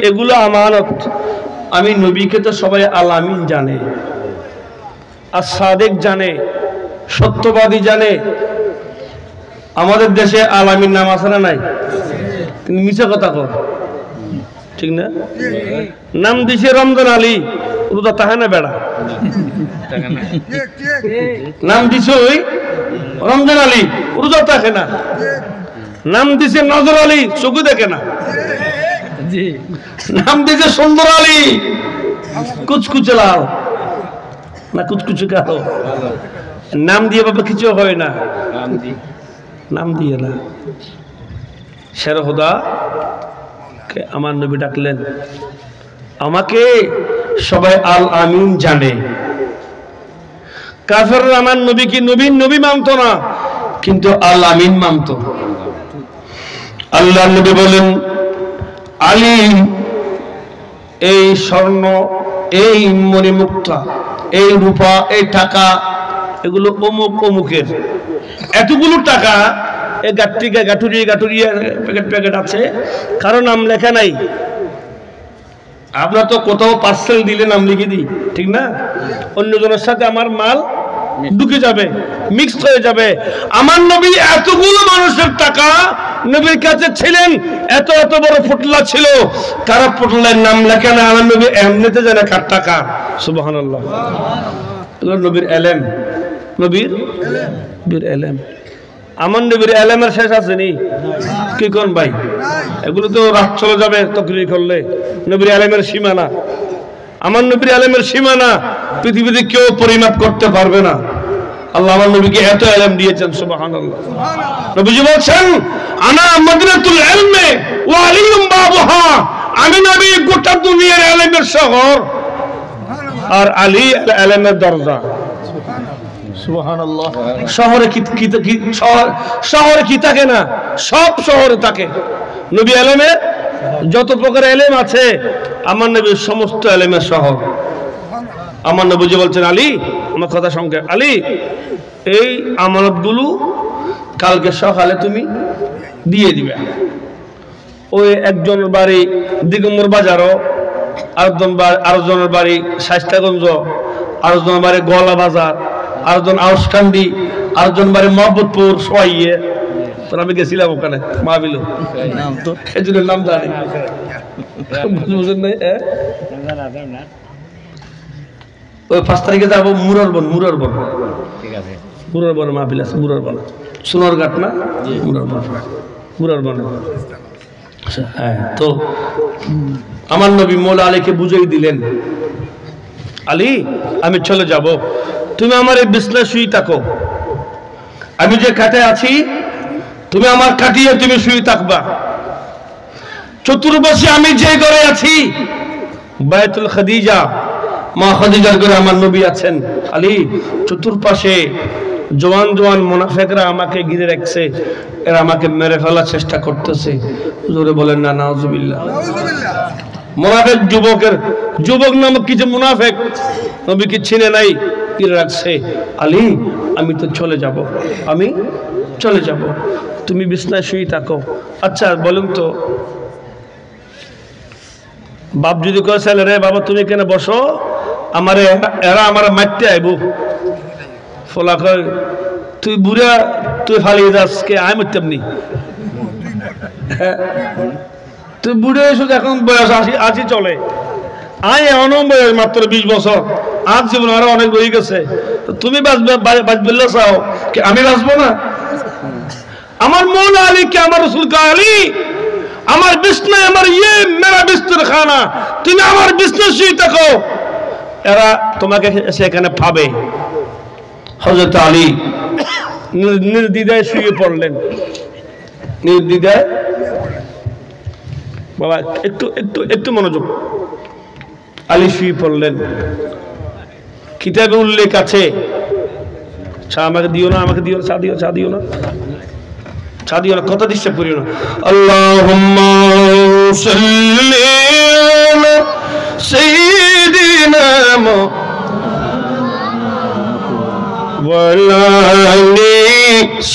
এগুলো আমানত। আমি নবীকে তো সবাই আল আমিন জানে, আর সাদেক জানে, সত্যবাদী জানে। আমাদের দেশে আল আমিন নাম আছে না নাই? কিন্তু মিছা কথা কর, ঠিক না? নাম দিছে রমজান আলী, রোজা তাহে না বেড়া। নাম দিছে ওই রমজান আলী, রোজা থাকে না। নাম দিছে নজর আলী, চোখে দেখে না। নাম দিছে সুন্দর আলী, কুচকুচে লাল না কুচকুচে কালো। নাম দিয়ে বাবা কিছু হয় না, নাম দিয়ে না। শের খোদা কে আমার নবী ডাকলেন, আমাকে সবাই আল আমিন জানে। কাফেররা আমার নবীকে নবী মানতো না, কিন্তু আল আমিন মানতো। আল্লাহ নবী বলেন, আলী এই স্বর্ণ, এই মণিমুক্তা, এই রূপা, এই টাকা, এগুলো অমুক অমুকের। এতগুলো টাকা এই গাঠুরিয়া প্যাকেট আছে, কারো নাম লেখা নাই। আপনার তো কোথাও পার্সেল দিলে নাম লিখে দিই, ঠিক না? অন্যজনের সাথে আমার মাল ঢুকে যাবে, মিক্সড হয়ে যাবে। আমার নবী এতগুলো মানুষের টাকা নবীর কাছে ছিলেন, এত এত বড় পুটলা ছিল, কারো পুটলার নাম লেখা না। আমার নবী এমনিতে জানে কার টাকা। সুবহানাল্লাহ। নবীর এলেম, নবীর এলেম। আমার নবীর এলেমের শেষ আছে নি? কি কোন ভাই? এগুলো তো রাত চলে যাবে তকরির করলে। নবীর এলেমের সীমানা, আমার নবীর এলেমের সীমানা পৃথিবীতে কেউ পরিমাপ করতে পারবে না। আল্লাহ আমার নবীকে এত এলেম দিয়েছেন। সুবহানাল্লাহ। নবীজি বলছেন, আনা মদিনাতুল ইলমি ওয়া আলিয়ুম বাবুহা। আমি নবী গোটা দুনিয়ার এলেমের শহর, আর আলী এলেমের দরজা। সুবহানাল্লাহ। শহরে কি থাকে না? সব শহরে থাকে। নবী এলেমের যত প্রকার এলেম আছে, আমার নবীর সমস্ত এলেমের শহর। আমার নবীজি বলছেন, আলী আমার কথা সংক্ষেপ, আলী এই আমানতগুলো কালকে সকালে তুমি দিয়ে দিবে। ওই একজনের বাড়ি দিগম্বর বাজারও, আরেকজনের বাড়ি শাইস্তাগঞ্জ, আরেকজনের বাড়ি গোয়ালা বাজার, আরেকজন আউসকান্দি, আরেকজন বাড়ি মহব্বতপুর সোয়াইয়ে। তোর আমি গেছিলাম ওখানে মাহবিল, এই জন্য নাম জানি। ওই 5 তারিখে যাবো মুরারবন মাহফিল আছে। মুরারবন সোনারঘাট না, মুরারবন। হ্যাঁ, তো আমার নবী মৌলা আলীকে বুঝিয়ে দিলেন, আলী আমি চলে যাব, তুমি আমার এই বিছনায় শুয়ে থাকো। আমি যে খাটে আছি তুমি আমার কাটিয়ে তুমি শুয়ে থাকবা। চতুর্পাশে আমি যে ঘরে আছি, বায়তুল খাদিজা, মা খাদিজার ঘরে আমার নবী আছেন। আলী চতুর্পাশে জওয়ান মুনাফিকরা আমাকে ঘিরে রাখছে, এরা আমাকে মেরে ফেলার চেষ্টা করতেছে। জোরে বলেন না নাউজুবিল্লাহ। মুনাফিক যুবক নামক কিছু মুনাফিক নবীকে চিনে নাই, ঘিরে রাখছে। আলী আমি তো চলে যাব, তুমি বিছনায় শুয়ে থাকো। আচ্ছা বলেন তো, বাপ যদি কয় ছেলে রে বাবা তুমি কেন বসো, এরা আমার মারতে আইব। ফলা কয় তুই বুড়া, তুই ফালিয়ে যাস কে, আয় মারতাম নি। তুই বুড়ে এসো, এখন বয়স 80 চলে, আয় এমনও বয়স মাত্র 20 বছর, আজ জীবন আরো অনেক রয়ে গেছে। তুমি বাঁচবে চাও, আমি বাঁচবো না? আমার মন আলীকে আমার রসুল কা, আলী আমার বিছনায়, আমার মেরা বিস্তর খানা, তুমি আমার বিছনায় শুয়ে থাকো, এরা তোমাকে সেখানে পাবে। হযরত আলী নির্দ্বিধায় শুয়ে পড়লেন, নির্দ্বিধায়। বাবা একটু মনোযোগ। আলী শুয়ে পড়লেন। কিতাবে উল্লেখ আছে, আমাকে দিও না, চা দিও না, কথা ডিস্টার্ব করিও না। আল্লাহুম্মা সাল্লি আলা সাইয়্যিদিনা وعلى آل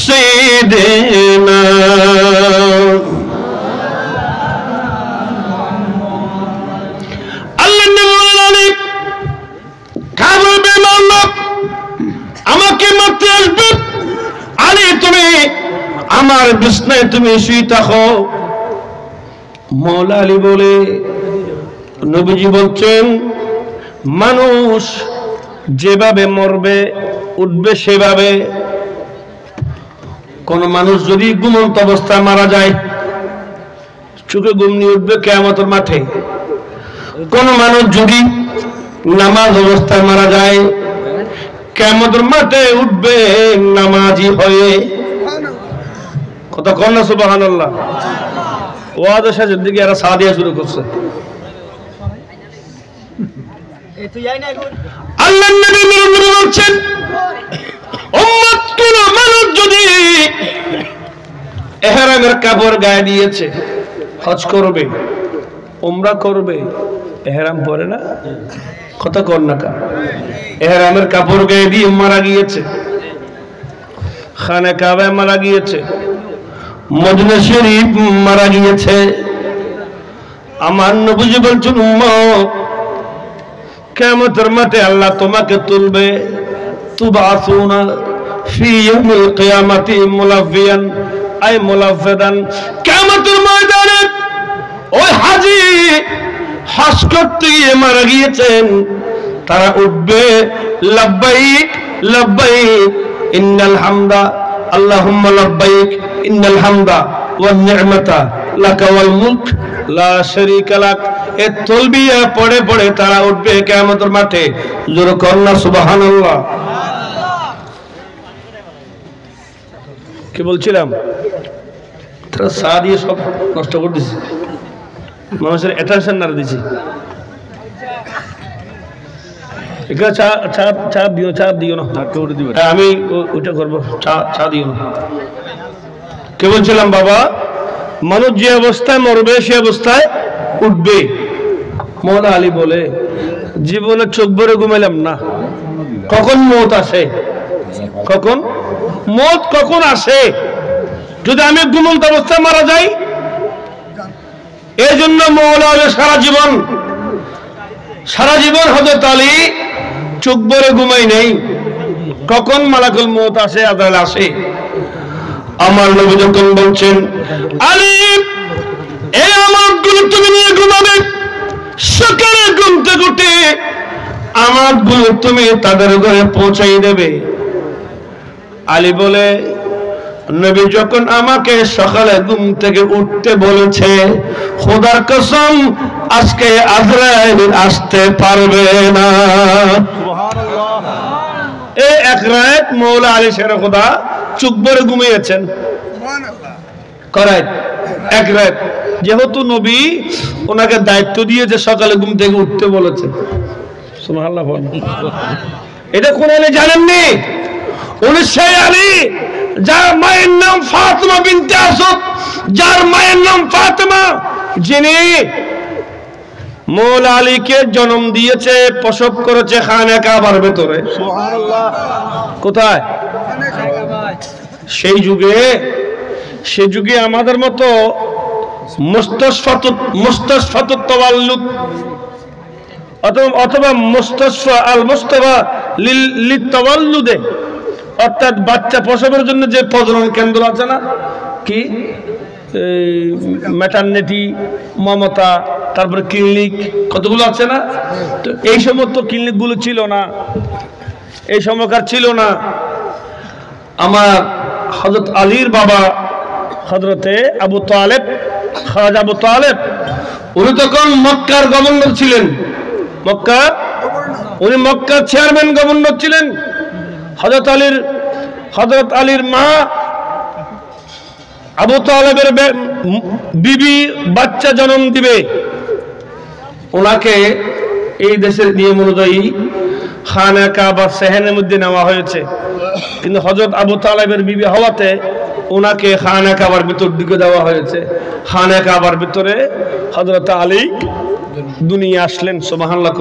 سيدنا আল্লাহ নবী কাবার বেমাল্লা আমাকে মারতে আসবে আলী তুমি আমার বিছনায় তুমি শুয়ে থাকো মওলা আলী বলে নবীজি বলছেন মানুষ যেভাবে মরবে উঠবে সেভাবে কোন মানুষ যদি ঘুমন্ত অবস্থায় মারা যায় চোখে ঘুম নিয়ে উঠবে কিয়ামতের মাঠে কোন মানুষ যদি নামাজ অবস্থায় মারা যায় কিয়ামতের মাঠে উঠবে নামাজি হয়ে কত কন্যা সুবহানাল্লাহ ওয়াজ শেষের দিকে এরা সাদিয়া শুরু করছে আল্লাহ নবী বলছেন উম্মত কোন মানুষ যদি ইহরামের কাপড় গায়ে দিয়েছে হজ করবে উমরা করবে ইহরাম পরে না কত কন্যাকা ইহরামের কাপড় গায়ে দিয়ে মারা গিয়েছে খানে কাবায় মারা গিয়েছে মদিনা শরীফ মারা গিয়েছে আমার নবীজি বলছেন উম্মত কিয়ামতের মাঠে আল্লাহ তোমাকে তুলবে তুবাসুনা ফি ইয়াউমিল কিয়ামাতি মুলাফিয়ান আই মুলাফিদান কিয়ামতের ময়দানে ওই হাজী হজ করতে গিয়ে মারা গিয়েছেন তারা উঠবে লাব্বাইক লাব্বাইক ইন্নাল হামদা আল্লাহুম্মা লাব্বাইক ইন্নাল হামদা ওয়ান নি'মাতা লাকা ওয়াল মুলক লা শারীকা লাক এ তালবিয়া পড়ে পড়ে তারা উঠবে কিয়ামতের মাঠে জোরে কন্না সুবহানাল্লাহ কি বলছিলাম তারা সাদিয়ে সব নষ্ট করে দিয়েছে মানুষের অ্যাটেনশন না দিয়েছে একা চা চা চা দিও না আমি ওইটা করবো চা দিও না কে বলছিলাম বাবা মানুষ যে অবস্থায় মরবে সে অবস্থায় উঠবে মওলা আলী বলে জীবনে চোখ ভরে ঘুমাইলাম না কখন মওত আসে কখন মওত কখন আসে যদি আমি ঘুমন্ত অবস্থায় মারা যাই এই জন্য মওলা আলী সারা জীবন হযরত আলী চোখ ভরে ঘুমাই নেই কখন মালাকুল মওত আসে আজরাইল আসে আমার নবী যখন বলছেন আলী এই আমানতগুলো তুমি নিয়ে ঘুমাবে সকালে ঘুম থেকে উঠে আমানতগুলো তুমি তাদের ঘরে পৌঁছাই দেবে আলী বলে নবী যখন আমাকে সকালে ঘুম থেকে উঠতে বলেছে খোদার কসম আজকে আজরাইল আসতে পারবে না সুবহানাল্লাহ এই এক রাত মওলা আলী শের খোদা চোখ ভরে ঘুমিয়েছেন সুবহানাল্লাহ করায় এক রাত যেহেতু নবী ওনাকে দায়িত্ব দিয়েছে সকালে ঘুম থেকে উঠতে বলেছে সুবহানাল্লাহ এটা কোন আলী জানেননি উনি সেই আলী যার মায়ের নাম ফাতেমা বিনতে আসাদ যার মায়ের নাম ফাতেমা যিনি মওলা আলীকে জন্ম দিয়েছে প্রসব করেছে খানে কাবার ভিতরে সুবহানাল্লাহ কোথায় সেই যুগে আমাদের মতো মুস্তাশফাতুত তাওয়াল্লুদ অথবা মুস্তাশফা আল মুস্তাফা লিল তাওয়াল্লুদে অর্থাৎ বাচ্চা প্রসবের জন্য যে প্রজনন কেন্দ্র আছে না কি ম্যাটারনিটি মমতা তারপরে ক্লিনিক কতগুলো আছে না তো এই সমস্ত ক্লিনিকগুলো ছিল না এই সময়কার ছিল না আমার হযরত আলীর বাবা হযরতে আবু তালেব খাজা আবু তালেব উনি তখন মক্কার গভর্নর ছিলেন উনি মক্কার চেয়ারম্যান গভর্নর ছিলেন হযরত আলীর মা আবু তালেবের বিবি বাচ্চা জন্ম দিবে ওনাকে এই দেশের নিয়ম অনুযায়ী খানে কাবা সেহেনের মধ্যে নেওয়া হয়েছে কিন্তু হযরত আবু তালেবের বিবি হওয়াতে ওনাকে খানে কাবার ভিতর দিকে দেওয়া হয়েছে খানে কাবার ভিতরে হযরত আলী দুনিয়া আসলেন সুবহানাল্লাহ।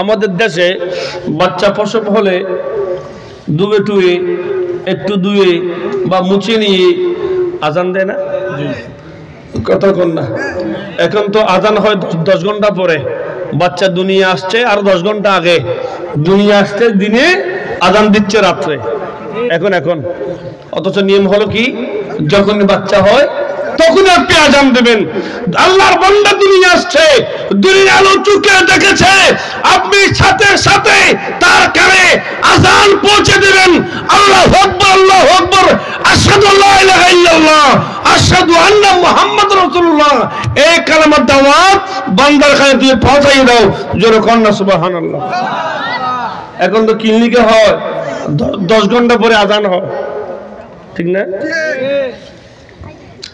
আমাদের দেশে বাচ্চা প্রসব হলে ডুবে টুয়ে একটু ধুয়ে বা মুছে নিয়ে আজান দেয় না? কথা কন না। এখন তো আজান হয় 10 ঘন্টা পরে, বাচ্চা দুনিয়া আসছে আর 10 ঘন্টা আগে, দুনিয়া আসছে দিনে, আজান দিচ্ছে রাত্রে। এখন অথচ নিয়ম হলো কি, যখন বাচ্চা হয় তখন আপনি আজান দেবেন। আল্লাহর বান্দা দুনিয়া আসছে, দুনিয়া আলো চোখে দেখেছে, আপনি সাথে সাথে তার কানে আজান পৌঁছে দেবেন। আল্লাহু আকবার, আল্লাহু আকবার, আশহাদু আল্লা ইলাহা ইল্লাল্লাহ, আশহাদু আন্না মুহাম্মাদুর রাসূলুল্লাহ, এই কালেমার দাওয়াত বান্দার কানে তুমি পৌঁছাই দাও। জোরে কোন না সুবহানাল্লাহ। এখন তো ক্লিনিকে হয় 10 ঘন্টা পরে আজান হয়, ঠিক না?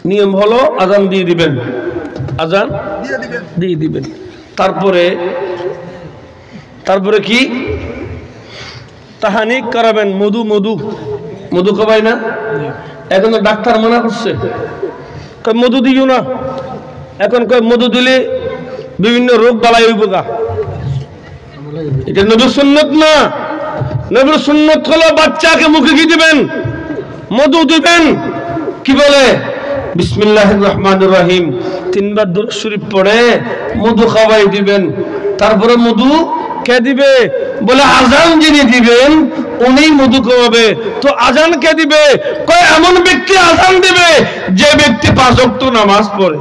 নিয়ম হলো আজান দিয়ে দিবেন, আজান দিয়ে দিবেন। তারপরে কি তাহানিক করাবেন। মধু খাবাই না? এখন তো ডাক্তার মানা করছে, মধু দিও না। এখন মধু দিলে বিভিন্ন রোগ বালাই হইব গা। এটা নবীর সুন্নত না। নবীর সুন্নত হলো বাচ্চাকে মুখে কি দিবেন? মধু দিবেন। কি বলে? বিসমিল্লাহির রহমানির রহিম 3 বার দুরূদ শরীফ পড়ে মধু খাওয়াই দিবেন। তারপরে মধু কে দিবে? বলে আজান যিনি দিবেন উনি মধু খাওয়াবে। তো আজান কে দিবে? কয় এমন ব্যক্তি আজান দিবে যে ব্যক্তি 5 ওয়াক্ত নামাজ পড়ে।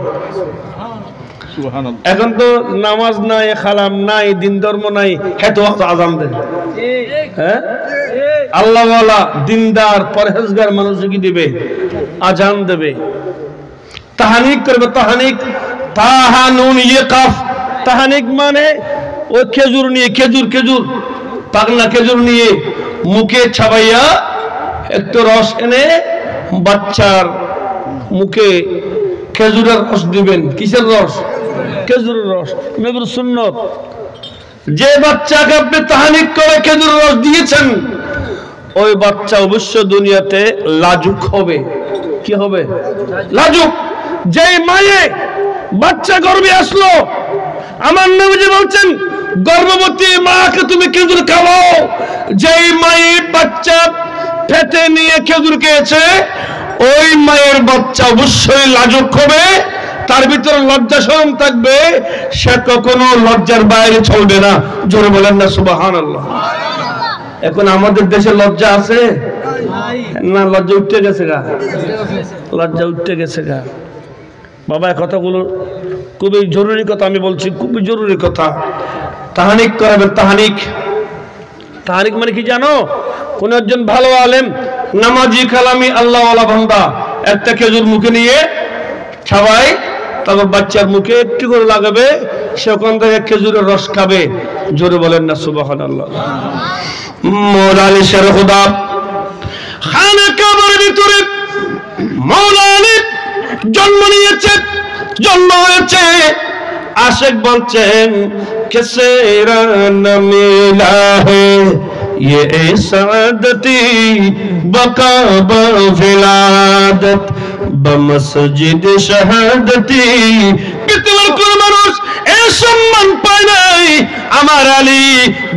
এখন তো নামাজ নাই, খালাম নাই, দিন ধর্ম নাই, হেতো আজান দেয়। হ্যাঁ, আল্লাহওয়ালা দিনদার পরহেজগার মানুষ কি দিবে? আজান দেবে। তাহানিক করবে। তাহানিক, তাহানুন ইকাফ। তাহানিক মানে ওই খেজুর নিয়ে, খেজুর পাগলা খেজুর নিয়ে মুখে ছাবাইয়া একটু রস এনে বাচ্চার মুখে খেজুরের রস দিবেন। কিসের রস? খেজুরের রস। নবীর সুন্নত। যে বাচ্চাকে আপনি তাহানিক করে খেজুরের রস দিয়েছেন, ওই বাচ্চা অবশ্য দুনিয়াতে লাজুক হবে। কি হবে? লাজুক। যে মায়ে বাচ্চা গর্ভে আসলো, আমার নবীজি বলছেন গর্ভবতী মাকে তুমি খেজুর খাওয়াও। যেই মায়ে বাচ্চা পেটে নিয়ে খেজুর খেয়েছে, ওই মায়ের বাচ্চা অবশ্যই লাজুক হবে, তার ভিতরে লজ্জা শরম থাকবে, সে কখনো লজ্জার বাইরে চলবে না। জোরে বলেন না সুবহানাল্লাহ। এখন আমাদের দেশে লজ্জা আছে না? লজ্জা উঠতে গেছে গা, লজ্জা উঠতে গেছে গা। বাবা কথাগুলো খুবই জরুরি কথা আমি বলছি, খুবই জরুরি কথা। তাহানিক করাবেন। তাহানিক মানে কি জানো? কোন একজন ভালো আলেম, নামাজি, কালামি, আল্লাহওয়ালা বান্দা একটা খেজুর মুখে নিয়ে খাওয়াই, তারপর বাচ্চার মুখে একটু করে লাগাবে, সে ওখান থেকে খেজুরের রস খাবে। জোরে বলেন না সুবহানাল্লাহ। মওলা আলী শের খুদা খানা কাবার ভিতরে মওলা আলী জন্ম হয়েছে। আশিক বলছেন কিসেরা না মিলা হে ये सादती बकाबा विलादत बमसजिद शहादती। পৃথিবীর কোন মানুষ এই সম্মান পায় নাই। আমার আলী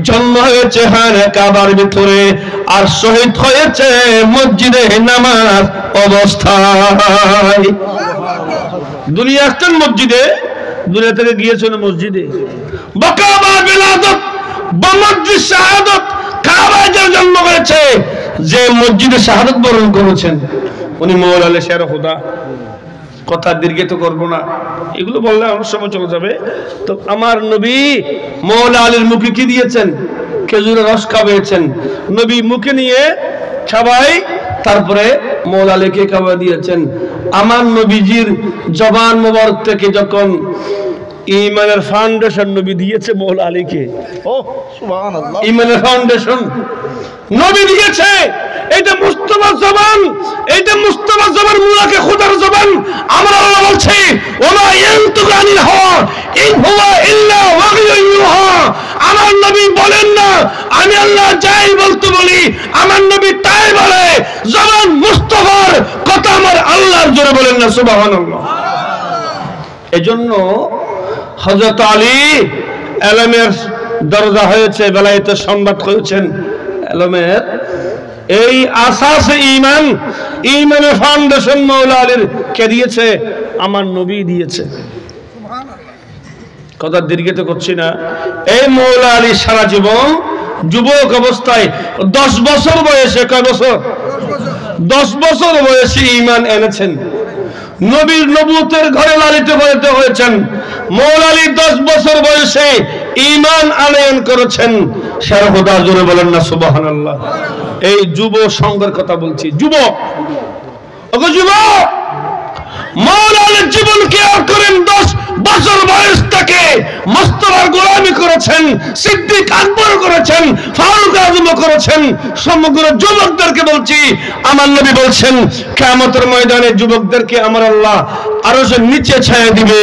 জন্ম হয়েছে হারে কাবার ভিতরে, আর শহীদ হয়েছে মসজিদে নামাজ অবস্থায়। দুনিয়া আসতেন মসজিদে, দুনিয়া থেকে গিয়েছেন মসজিদে। বকাবা বিলাদত বমসজিদ শাহাদত। কাবায় জন্ম হয়েছে, যে মসজিদে শাহাদত বরণ করেছেন, উনি মওলা আলী শের খুদা। কথা দীর্ঘিত করবো না, এগুলো বললে আমার সময় চলে যাবে। তো আমার নবী মওলা আলীর মুখে কি দিয়েছেন? খেজুরের রস খাওয়াইছেন। নবী মুখে নিয়ে খাওয়াই, তারপরে মওলা আলীকে খাওয়া দিয়েছেন। আমার নবীজির জবান মোবারক থেকে যখন ইমানের ফাউন্ডেশন নবী দিয়েছে মওলা আলীকে, ও সুবহানাল্লাহ, ইমানের ফাউন্ডেশন নবী দিয়েছে। এটা মুস্তাফা জবান, এটা মুস্তাফা জবান, মুলাকে খোদার জবান। আমরা আল্লাহ বলছি ওমা ইয়ানতুকু আনিল হাওয়া ইন হুয়া ইল্লা ওয়াহয়ুন ইউহা। আমার নবী বলেন না আমি আল্লাহ যাই বলতে বলি, আমার নবী তাই বলে। জবান মুস্তাফার, কথা আমার আল্লাহর। জোরে বলেন না সুবহানাল্লাহ। এজন্য হযরত আলী এলমের দরজা হয়েছে, বেলায়েতের সম্রাট হয়েছেন, এলমের এই আসাস ঈমান, ঈমানের ফাউন্ডেশন মাওলা আলীর কে দিয়েছে? আমার নবী দিয়েছে। কথা দীর্ঘিত করছি না। এই মাওলা আলী সারা জীবন যুবক অবস্থায় 10 বছর বয়সে, কয় বছর? 10 বছর বয়সে ঈমান এনেছেন। নবীর নবুয়তের ঘরে লালিত পালিত হয়েছেন। মাওলা আলী 10 বছর বয়সে ঈমান আনয়ন করেছেন। শারহুদা জোরে বলেন না সুবহানাল্লাহ। এই যুব সংঘের কথা বলছি। যুবক, ওগো যুবক, মাওলা আলীর জীবন কেয়ার করেন। 10 বছর বয়স থেকে মোস্তফার গোলামি করেছেন, সিদ্দিক আকবর করেছেন, ফারুক আজম করেছেন। সমগ্র যুবকদেরকে বলছি, আমার নবী বলছেন কিয়ামতের ময়দানে যুবকদেরকে আমার আল্লাহ আরশের নিচে ছায়া দিবে।